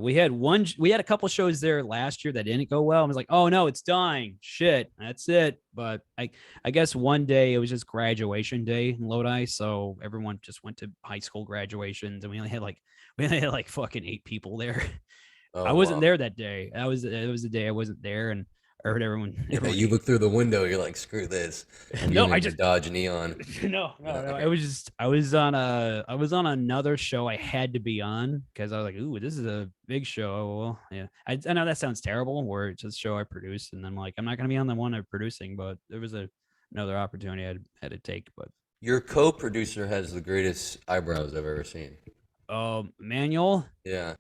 We had a couple shows there last year that didn't go well. I was like, oh no, it's dying. Shit, that's it. But I guess one day it was just graduation day in Lodi, so everyone just went to high school graduations, and we only had like fucking 8 people there. I Oh wasn't wow. there that day. It was the day I wasn't there, and I heard everyone. Yeah, you look through the window. You're like, screw this. I'm No, getting I in your just Dodge Neon. no. I was on another show I had to be on because I was like, ooh, this is a big show. Well, yeah, I know that sounds terrible. Where it's a show I produced, and I'm like, I'm not gonna be on the one I'm producing, but there was another opportunity I had to take. But Your co-producer has the greatest eyebrows I've ever seen. Manuel, Yeah.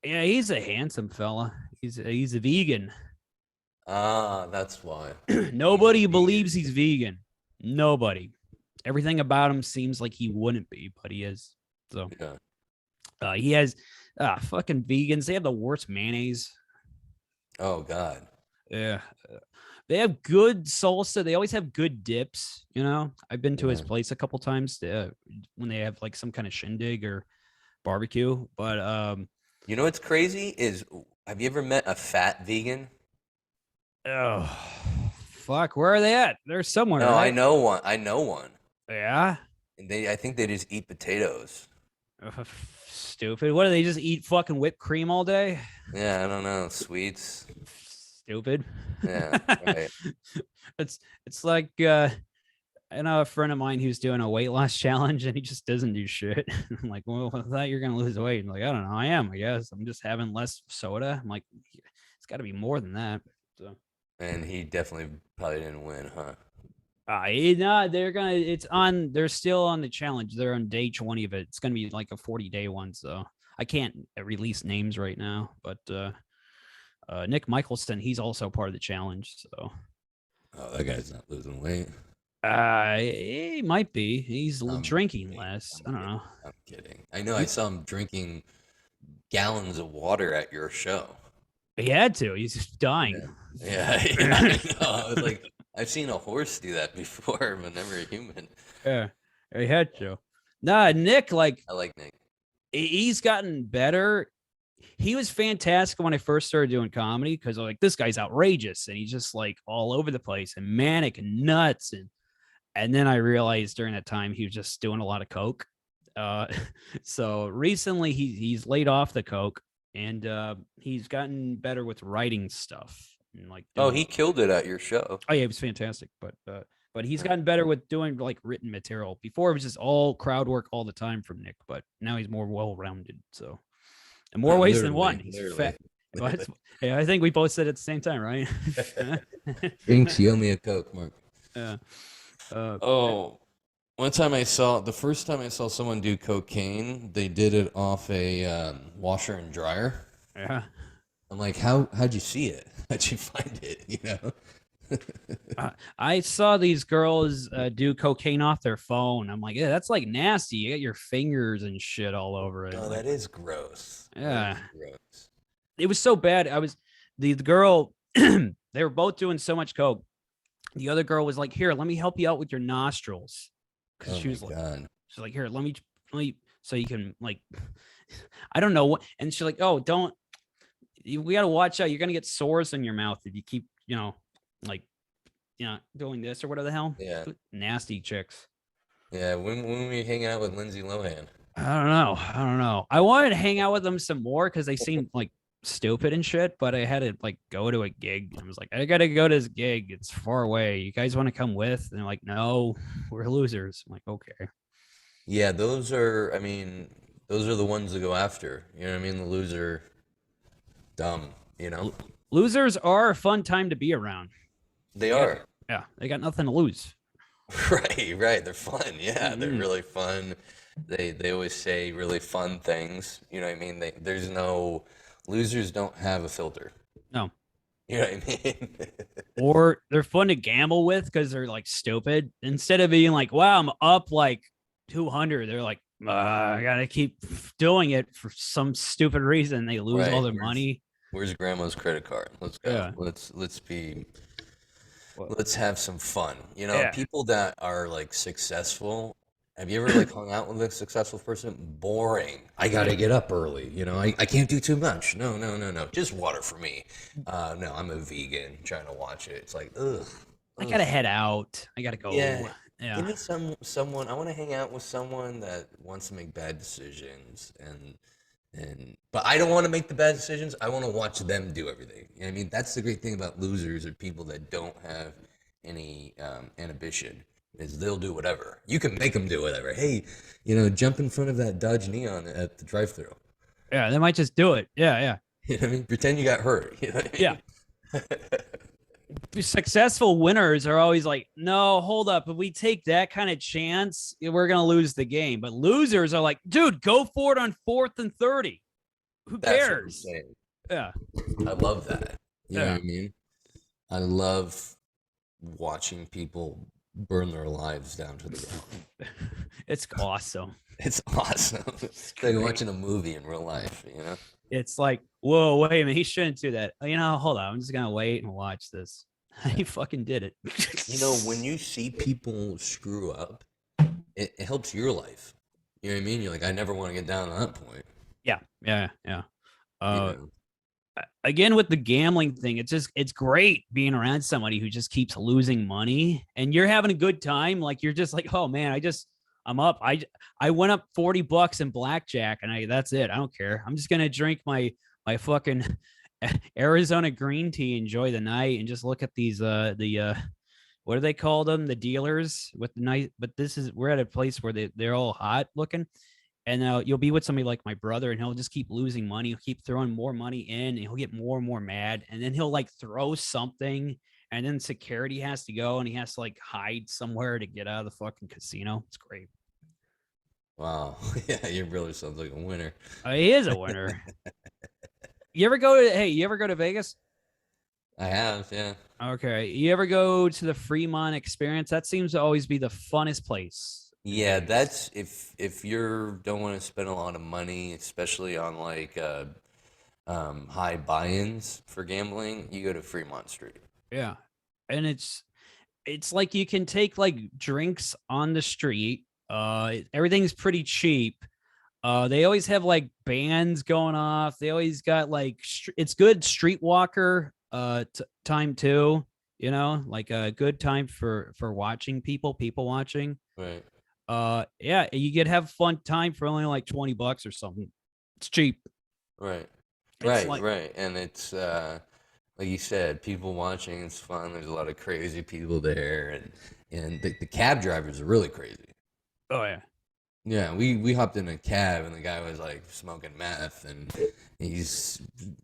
yeah, he's a handsome fella. He's a vegan. Ah, that's why. Nobody Vegan. believes he's vegan. Nobody. Everything about him seems like he wouldn't be, but he is. So Yeah. he has fucking vegans. They have the worst mayonnaise. Oh God. Yeah. They have good salsa. They always have good dips. You know, I've been to his Yeah. place a couple times when they have like some kind of shindig or barbecue. But You know what's crazy is, have you ever met a fat vegan? oh, fuck, where are they at? They're somewhere, No, I right? know one. I know one. Yeah. And I think they just eat potatoes. Stupid. What do they just eat? Fucking whipped cream all day? Yeah, I don't know. Sweets. Stupid. Yeah, right. It's like I know a friend of mine who's doing a weight loss challenge and he just doesn't do shit. I'm like, well, I thought you're gonna lose weight. I'm like, I don't know. I am, I guess. I'm just having less soda. I'm like, it's got to be more than that. So, And he definitely probably didn't win, huh? no, they're gonna. It's on. They're still on the challenge. They're on day 20 of it. It's gonna be like a 40-day one. So I can't release names right now. But Nick Michelson, he's also part of the challenge. So Oh, that guy's not losing weight. he might be. He's drinking less. I don't know. I'm kidding. I know. I saw him drinking gallons of water at your show. He had to. He's just dying. Yeah, yeah, I know. I was like, I've seen a horse do that before, but never a human. Yeah, he had to. Nah, Nick, like I like Nick. he's gotten better. He was fantastic when I first started doing comedy because I'm like, this guy's outrageous and he's just like all over the place and manic and nuts. And then I realized during that time he was just doing a lot of coke. So recently he's laid off the coke and he's gotten better with writing stuff and like Oh, he killed it at your show. Oh yeah, it was fantastic. But he's gotten better with doing like written material. Before it was just all crowd work all the time from Nick, but now he's more well-rounded. So in more ways than one. He's fat. But yeah, I think we both said it at the same time, right? Thanks, you owe me a Coke, Mark. Yeah. The first time I saw someone do cocaine, they did it off a washer and dryer. Yeah. I'm like, how'd you see it? How'd you find it? You know? I saw these girls do cocaine off their phone. I'm like, yeah, that's like nasty. You got your fingers and shit all over it. Oh, like, that is gross. Yeah. That is gross. It was so bad. The girl, they were both doing so much coke. The other girl was like, here, let me help you out with your nostrils. Cause she was like, she's like, here, let me, so you can like, I don't know what. And she's like, oh, we got to watch out. You're going to get sores in your mouth if you keep, doing this or whatever the hell. Yeah. Nasty chicks. Yeah. When were you hanging out with Lindsay Lohan? I don't know. I wanted to hang out with them some more because they seemed like stupid and shit, but I had to like go to a gig. I was like, I got to go to this gig. It's far away. You guys want to come with? And they're like, no, we're losers. I'm like, okay. Yeah. Those are the ones to go after. You know what I mean? The loser. Dumb, you know. Losers are a fun time to be around. They are. Yeah, they got nothing to lose. Right. They're fun. Yeah, they're really fun. They always say really fun things. You know what I mean? Losers don't have a filter. No. You know what I mean? Or they're fun to gamble with because they're like stupid. Instead of being like, wow, I'm up like 200, they're like, I gotta keep doing it for some stupid reason. They lose all their money. Where's grandma's credit card? Let's go. Yeah. Let's have some fun. You know, people that are like successful. Have you ever like hung out with a successful person? Boring. I gotta get up early. You know, I can't do too much. No. Just water for me. No, I'm a vegan trying to watch it. It's like, ugh. I gotta head out. I gotta go. Yeah. Give me someone. I want to hang out with someone that wants to make bad decisions but I don't want to make the bad decisions. I want to watch them do everything. You know what I mean, that's the great thing about losers or people that don't have any ambition is they'll do whatever. You can make them do whatever. Hey, jump in front of that Dodge Neon at the drive-thru. Yeah, they might just do it. Yeah. You know what I mean? Pretend you got hurt. You know what I mean? Yeah. Successful winners are always like, no, hold up. If we take that kind of chance, we're going to lose the game. But losers are like, dude, go for it on 4th and 30. Who cares? Yeah. I love that. You know Yeah. what I mean? I love watching people burn their lives down to the ground. It's awesome. It's awesome. It's It's like great. watching a movie in real life, you know? It's like, whoa, wait a minute, he shouldn't do that. You know, hold on, I'm just gonna wait and watch this. Yeah. He fucking did it. You know, when you see people screw up, it helps your life. You know what I mean? You're like, I never want to get down to that point. Yeah, yeah, yeah. You Uh, know? Again with the gambling thing, it's great being around somebody who just keeps losing money and you're having a good time. Like you're just like, oh man, I'm up. I went up $40 in blackjack and that's it. I don't care. I'm just gonna drink my fucking Arizona green tea, enjoy the night, and just look at these what do they call them? The dealers with the night. But we're at a place where they're all hot looking, and you'll be with somebody like my brother and he'll just keep losing money. He'll keep throwing more money in and he'll get more and more mad, and then he'll like throw something, and then security has to go and he has to like hide somewhere to get out of the fucking casino. It's great. Wow. Yeah, your brother sounds like a winner. He is a winner. You ever go to Vegas? I have, yeah. Okay, you ever go to the Fremont Experience? That seems to always be the funnest place in Yeah, Vegas. that's if you don't want to spend a lot of money, especially on like high buy-ins for gambling, you go to Fremont Street. Yeah, and it's like you can take like drinks on the street. Everything's pretty cheap. They always have like bands going off. They always got like it's good streetwalker time too. You know, like a good time for watching people watching. Right. Yeah, you could have fun time for only like $20 or something. It's cheap. Right. It's Right, like, right. And it's like you said, people watching, it's fun. There's a lot of crazy people there and the cab drivers are really crazy. oh yeah, Yeah, we hopped in a cab and the guy was like smoking meth and he's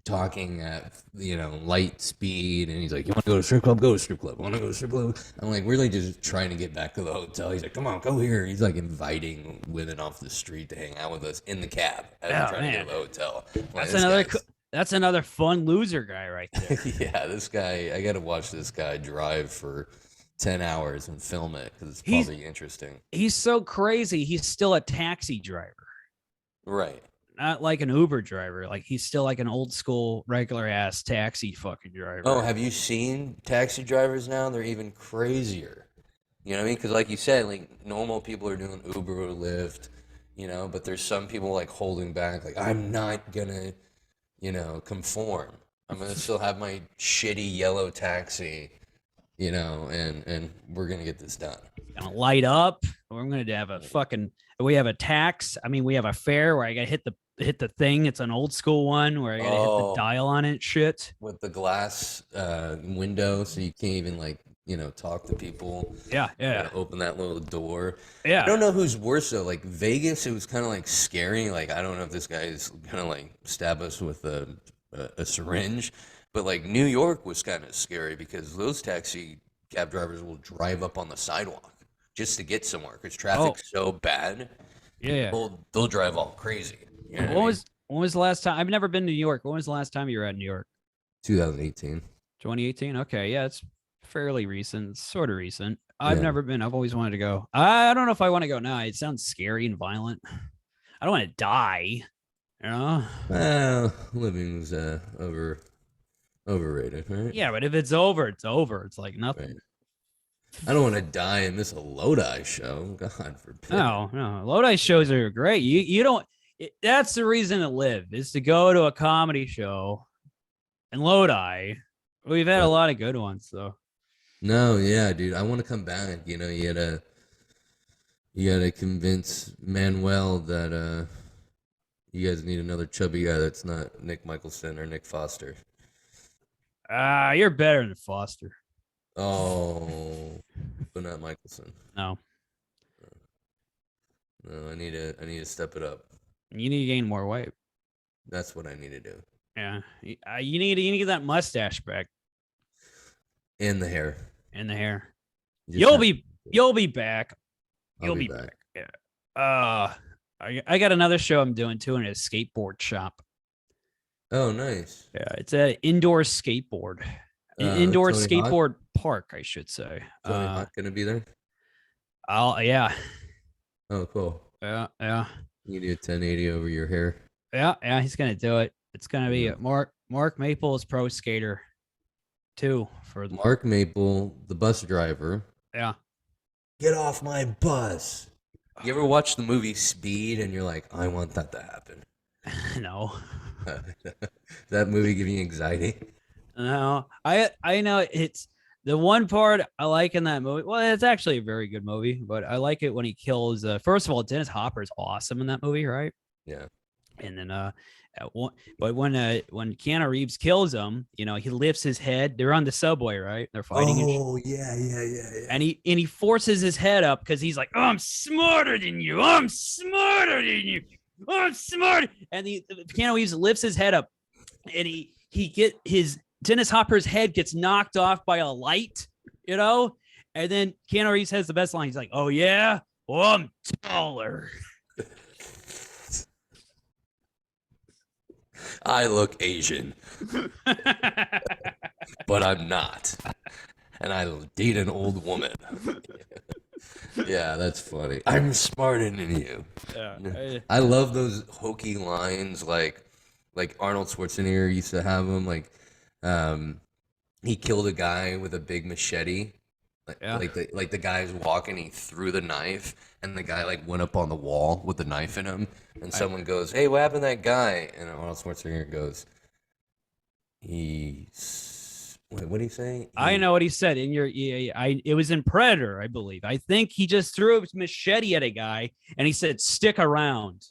talking at light speed and he's like, "You want to go to strip club? Go to strip club. Want to go to strip club?" I'm like, "Really just trying to get back to the hotel." He's like, "Come on, go here." He's like inviting women off the street to hang out with us in the cab as we're oh trying to get man, to the hotel. I'm like, that's this another guy's that's another fun loser guy right there. yeah, this guy. I got to watch this guy drive for 10 hours and film it because it's He's probably interesting. he's so crazy. He's still a taxi driver, Right. not like an Uber driver. Like he's still like an old school regular ass taxi fucking Oh, driver. have you seen taxi drivers now? They're even crazier. You know what I mean? Because like you said, like normal people are doing Uber or Lyft, but there's some people like holding back, like I'm not gonna, conform. I'm gonna still have my shitty yellow taxi, and we're gonna get this done. Gonna light up. We're gonna have a fucking. We have a tax. I mean, we have a fare where I gotta hit the thing. It's an old school one where I gotta hit the Oh, dial on it. Shit. with the glass window, so you can't even like, talk to people. Yeah, You yeah, gotta open that little door. I yeah. don't know who's worse though. Like Vegas, it was kind of like scary. Like I don't know if this guy is gonna like stab us with a syringe, but like New York was kind of scary because those taxi cab drivers will drive up on the sidewalk just to get somewhere because Oh, traffic's so bad. yeah, yeah. They'll drive all crazy. You know what I When mean? was when was the last time? I've never been to New York. When was the last time you were at New York? 2018. 2018. Okay, yeah, it's fairly recent. It's sort of recent. I've Yeah. never been. I've always wanted to go. I don't know if I want to go now. It sounds scary and violent. I don't want to die. You know? Well, living's overrated, right? Yeah, but if it's over, it's over. It's like Right. nothing. I don't want to die and miss a Lodi show. God forbid. No, no. Lodi shows are great. You don't. That's the reason to live is to go to a comedy show in Lodi. We've had a lot of good ones, though. No, yeah, dude. I want to come back. You gotta convince Manuel that you guys need another chubby guy that's not Nick Michelson or Nick Foster. You're better than Foster. Oh, but not Michelson. No, No, I need to step it up. you need to gain more weight. That's what I need to do. Yeah, you need to get that mustache back And the hair. and the hair. You just You'll have- be back. I'll You'll be be back. back. Yeah. I got another show I'm doing too in a skateboard shop. Oh, nice. Yeah, it's an indoor skateboard, indoor Tony Hawk. skateboard park, I should say. Tony Hawk gonna be there. I'll yeah, Oh, cool. yeah. You do a 1080 over your hair. Yeah, he's gonna do it. It's gonna be Yeah. Mark Maple is pro skater too for the Mark Maple, the bus driver. yeah. Get off my bus. You ever watch the movie Speed and you're like, I want that to happen? No. Does that movie give you anxiety? No. I know it's the one part I like in that movie. Well, it's actually a very good movie, but I like it when he kills first of all, Dennis Hopper is awesome in that movie, right? Yeah. And then but when Keanu Reeves kills him, you know, he lifts his head. They're on the subway, right? They're fighting. Oh, yeah. And he forces his head up because he's like, oh, I'm smarter than you. I'm smarter than you. I'm smart. And Keanu Reeves lifts his head up, and he get his Dennis Hopper's head gets knocked off by a light, you know. And then Keanu Reeves has the best line. He's like, oh yeah, well I'm taller. I look Asian, but I'm not. And I date an old woman. Yeah, that's funny. I'm smarter than you. Yeah. I love those hokey lines like Arnold Schwarzenegger used to have them he killed a guy with a big machete. Yeah. Like the guy's walking, he threw the knife, and the guy like went up on the wall with the knife in him, and someone goes, "Hey, what happened to that guy?" And Arnold Schwarzenegger goes, what did he say? I know what he said in it was in Predator, I believe. I think he just threw a machete at a guy and he said, stick around.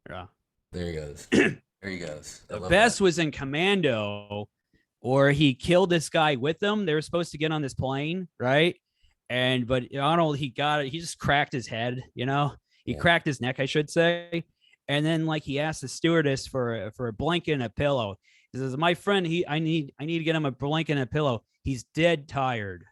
Yeah. There he goes. There he goes. The best was in Commando, or he killed this guy with them. They were supposed to get on this plane, right? But Arnold, he just cracked his head, you know? He cracked his neck, I should say. And then like he asked the stewardess for a blanket and a pillow. He says, my friend, I need to get him a blanket and a pillow. He's dead tired.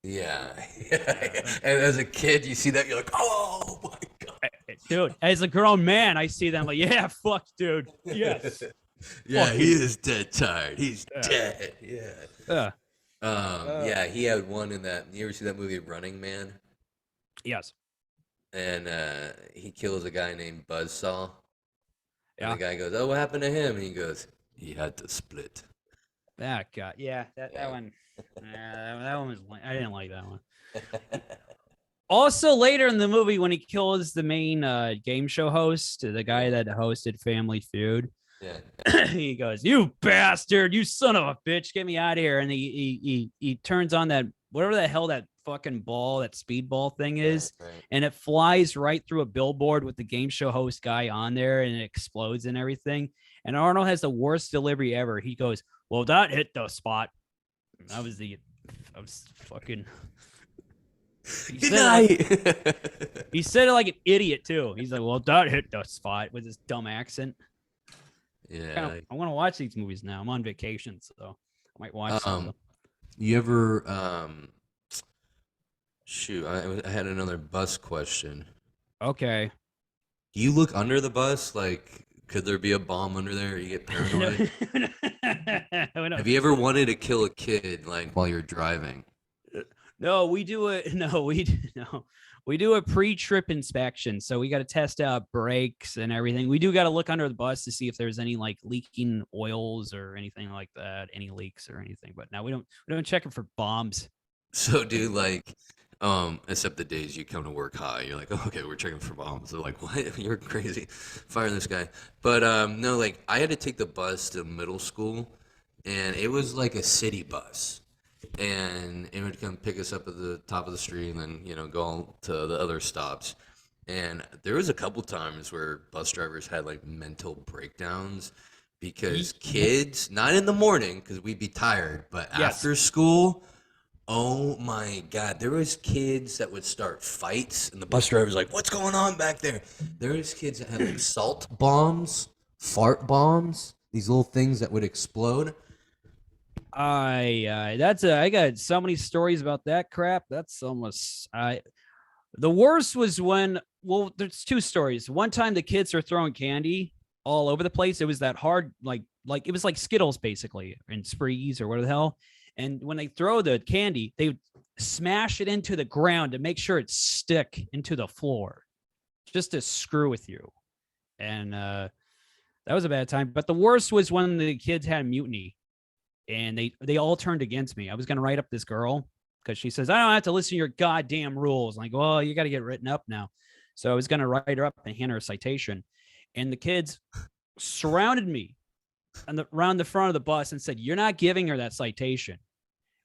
Yeah. And as a kid, you see that, you're like, oh my God. Dude, as a grown man, I see them like, yeah, fuck, dude. Yes. Yeah, he is dead tired. He's dead. Yeah. Yeah, he had one in that. You ever see that movie Running Man? Yes. And he kills a guy named Buzzsaw. Yeah. And the guy goes, "Oh, what happened to him?" And he goes, "He had to split." That guy. Yeah, that one. That one was. I didn't like that one. Also, later in the movie, when he kills the main game show host, the guy that hosted Family Feud, he goes, "You bastard! You son of a bitch! Get me out of here!" And he turns on that whatever the hell that fucking ball, that speedball thing is, and it flies right through a billboard with the game show host guy on there, and it explodes and everything. And Arnold has the worst delivery ever. He goes, "Well, that hit the spot." I was fucking. Good night. He said it like an idiot too. He's like, "Well, that hit the spot" with his dumb accent. Yeah, I want to watch these movies now. I'm on vacation, so I might watch some of them. You ever shoot, I had another bus question. Okay. Do you look under the bus? Like, could there be a bomb under there? You get paranoid? Have you ever wanted to kill a kid, like, while you're driving? No, we do a pre-trip inspection. So we got to test out brakes and everything. We do got to look under the bus to see if there's any like leaking oils or anything like that, any leaks or anything. But now we don't check it for bombs. So, dude, like, except the days you come to work high, you're like, oh, okay, we're checking for bombs. They're like, what? You're crazy. Fire this guy. But no, like, I had to take the bus to middle school, and it was like a city bus. And it would come pick us up at the top of the street and then, go on to the other stops. And there was a couple times where bus drivers had like mental breakdowns because kids, not in the morning because we'd be tired, but after school, oh my God, there was kids that would start fights and the bus driver's like, what's going on back there? There was kids that had like salt bombs, fart bombs, these little things that would explode. I got so many stories about that crap. That's almost the worst was when, well, there's two stories. One time the kids are throwing candy all over the place. It was that hard, like it was like Skittles basically, and Sprees or what the hell. And when they throw the candy, they would smash it into the ground to make sure it stick into the floor, just to screw with you. And that was a bad time. But the worst was when the kids had a mutiny, and they all turned against me. I was gonna write up this girl because she says I don't have to listen to your goddamn rules. I'm like, well, you got to get written up now. So I was gonna write her up and hand her a citation, and the kids surrounded me around the front of the bus and said, "You're not giving her that citation."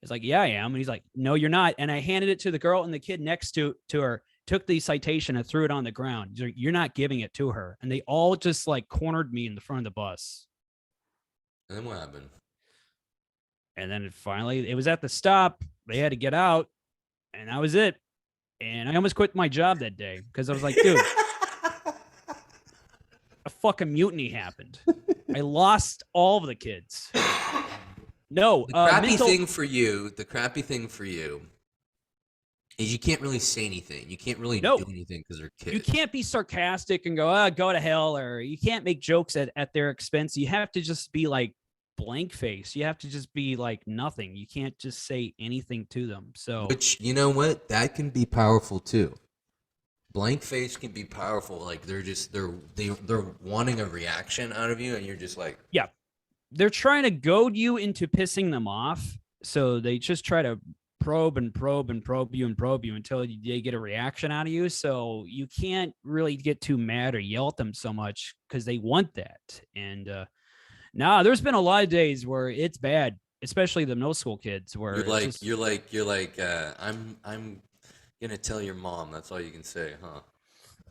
It's like, "Yeah, I am." And he's like, "No, you're not." And I handed it to the girl, and the kid next to her took the citation and threw it on the ground. He's like, "You're not giving it to her." And they all just like cornered me in the front of the bus. And then what happened? And then finally, it was at the stop. They had to get out, and that was it. And I almost quit my job that day because I was like, dude, a fucking mutiny happened. I lost all of the kids. No, the crappy thing for you is you can't really say anything. You can't really do anything because they're kids. You can't be sarcastic and go, go to hell, or you can't make jokes at their expense. You have to just be like blank face. You have to just be like nothing. You can't just say anything to them. So, which, you know what, that can be powerful too. Blank face can be powerful. Like they're wanting a reaction out of you, and you're just like, yeah, they're trying to goad you into pissing them off. So they just try to probe and probe and probe you until they get a reaction out of you. So you can't really get too mad or yell at them so much because they want that. And there's been a lot of days where it's bad, especially the middle school kids where you're like, I'm gonna tell your mom. That's all you can say, huh?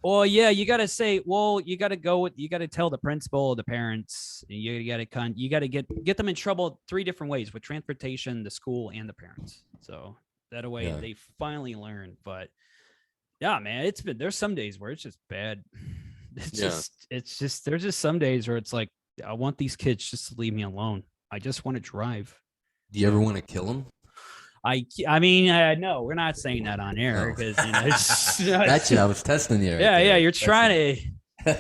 Well, yeah, you got to say, you got to tell the principal, the parents, you got to get them in trouble 3 different ways: with transportation, the school, and the parents. So that way they finally learn. But yeah, man, there's some days where it's just bad. There's just some days where it's like, I want these kids just to leave me alone. I just want to drive. Do you ever want to kill them? I mean, no, we're not saying that on air because That's it. I was testing you. Yeah. You're trying to.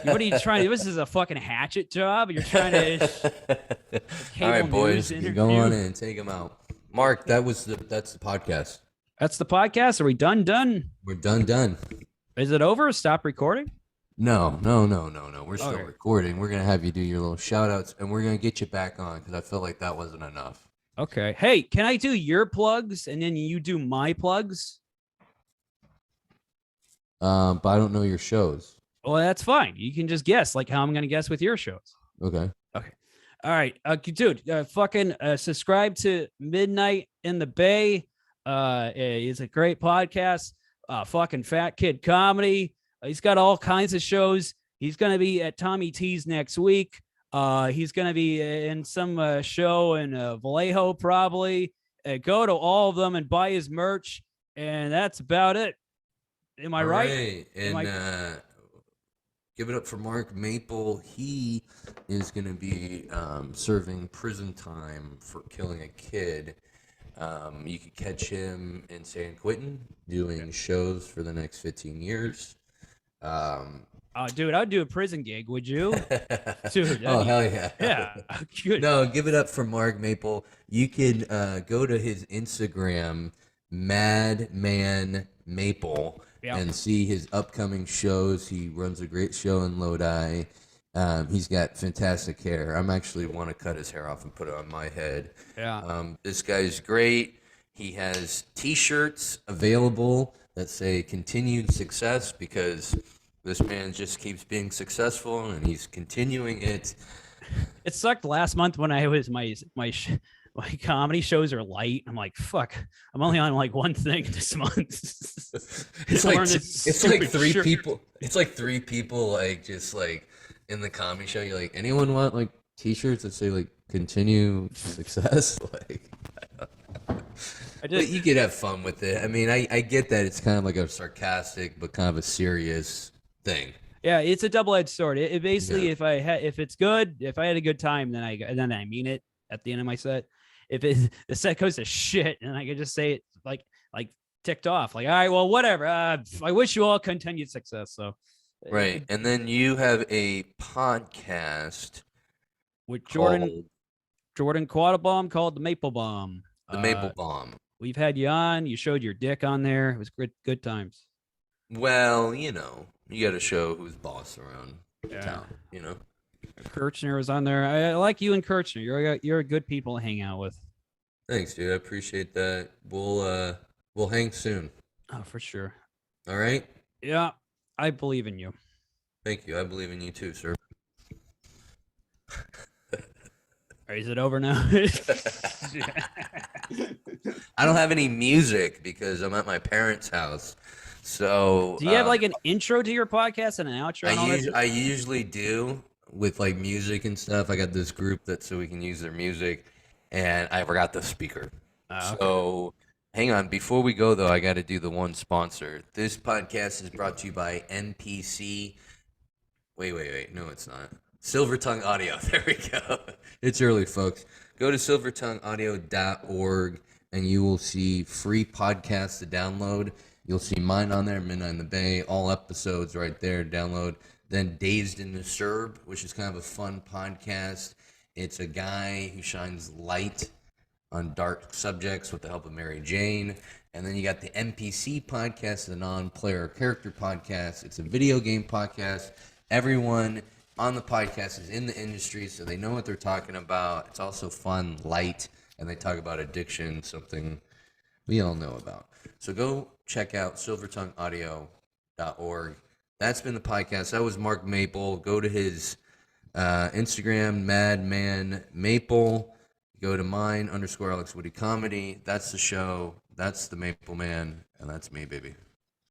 What are you trying to? This is a fucking hatchet job. You're trying to. All right, boys, you go on in and take them out. Mark, that's the podcast. That's the podcast. Are we done? We're done. Is it over? Stop recording? No. We're still recording. We're gonna have you do your little shout outs, and we're gonna get you back on because I feel like that wasn't enough. Okay. Hey, can I do your plugs and then you do my plugs? But I don't know your shows. Well, that's fine. You can just guess, like how I'm going to guess with your shows. Okay. All right. Dude, fucking subscribe to Midnight in the Bay. It's a great podcast. Fucking Fat Kid Comedy. He's got all kinds of shows. He's going to be at Tommy T's next week. He's going to be in some show in Vallejo, probably. Go to all of them and buy his merch. And that's about it. Am I right? And give it up for Mark Maple. He is going to be serving prison time for killing a kid. You can catch him in San Quentin doing shows for the next 15 years. Dude, I'd do a prison gig. Would you? Dude. Oh, hell yeah. Yeah. Good. No, give it up for Mark Maple. You can go to his Instagram, Madman Maple, and see his upcoming shows. He runs a great show in Lodi. He's got fantastic hair. I'm actually want to cut his hair off and put it on my head. Yeah. This guy's great. He has T-shirts available that say continued success because this man just keeps being successful and he's continuing it. It sucked last month when I was my comedy shows are light. I'm like, fuck, I'm only on like one thing this month. It's like three people. It's like 3 people like just like in the comedy show. You're like, anyone want like T-shirts that say like continue success? Like, but you could have fun with it. I mean, I get that it's kind of like a sarcastic but kind of a serious thing. Yeah, it's a double-edged sword. It basically, if it's good, if I had a good time, then I mean it at the end of my set. If the set goes to shit, and I can just say it like ticked off, like, all right, well, whatever. I wish you all continued success. So Right. And then you have a podcast With called Jordan Quattlebaum called the Maple Bomb. The Maple Bomb. We've had you on. You showed your dick on there. It was good times. Well, you got to show who's boss around town, Kirchner was on there. I like you and Kirchner. You're a good people to hang out with. Thanks, dude. I appreciate that. We'll hang soon. Oh, for sure. All right? Yeah, I believe in you. Thank you. I believe in you too, sir. Is it over now? I don't have any music because I'm at my parents' house. So do you have like an intro to your podcast and an outro? I usually do with like music and stuff. I got this group so we can use their music, and I forgot the speaker. Okay. So hang on. Before we go though, I got to do the one sponsor. This podcast is brought to you by NPC. Wait. No, it's not. Silver Tongue Audio. There we go. It's early, folks. Go to silvertongueaudio.org and you will see free podcasts to download. You'll see mine on there, Midnight in the Bay, all episodes right there to download. Then Dazed and Disturbed, which is kind of a fun podcast. It's a guy who shines light on dark subjects with the help of Mary Jane. And then you got the NPC podcast, the non-player character podcast. It's a video game podcast. Everyone on the podcast is in the industry, so they know what they're talking about. It's also fun, light, and they talk about addiction, something we all know about. So go check out silvertongueaudio.org. That's been the podcast. That was Mark Maple. Go to his Instagram, Madman Maple. Go to mine, _Alex Woody Comedy. That's the show. That's the Maple Man. And that's me, baby.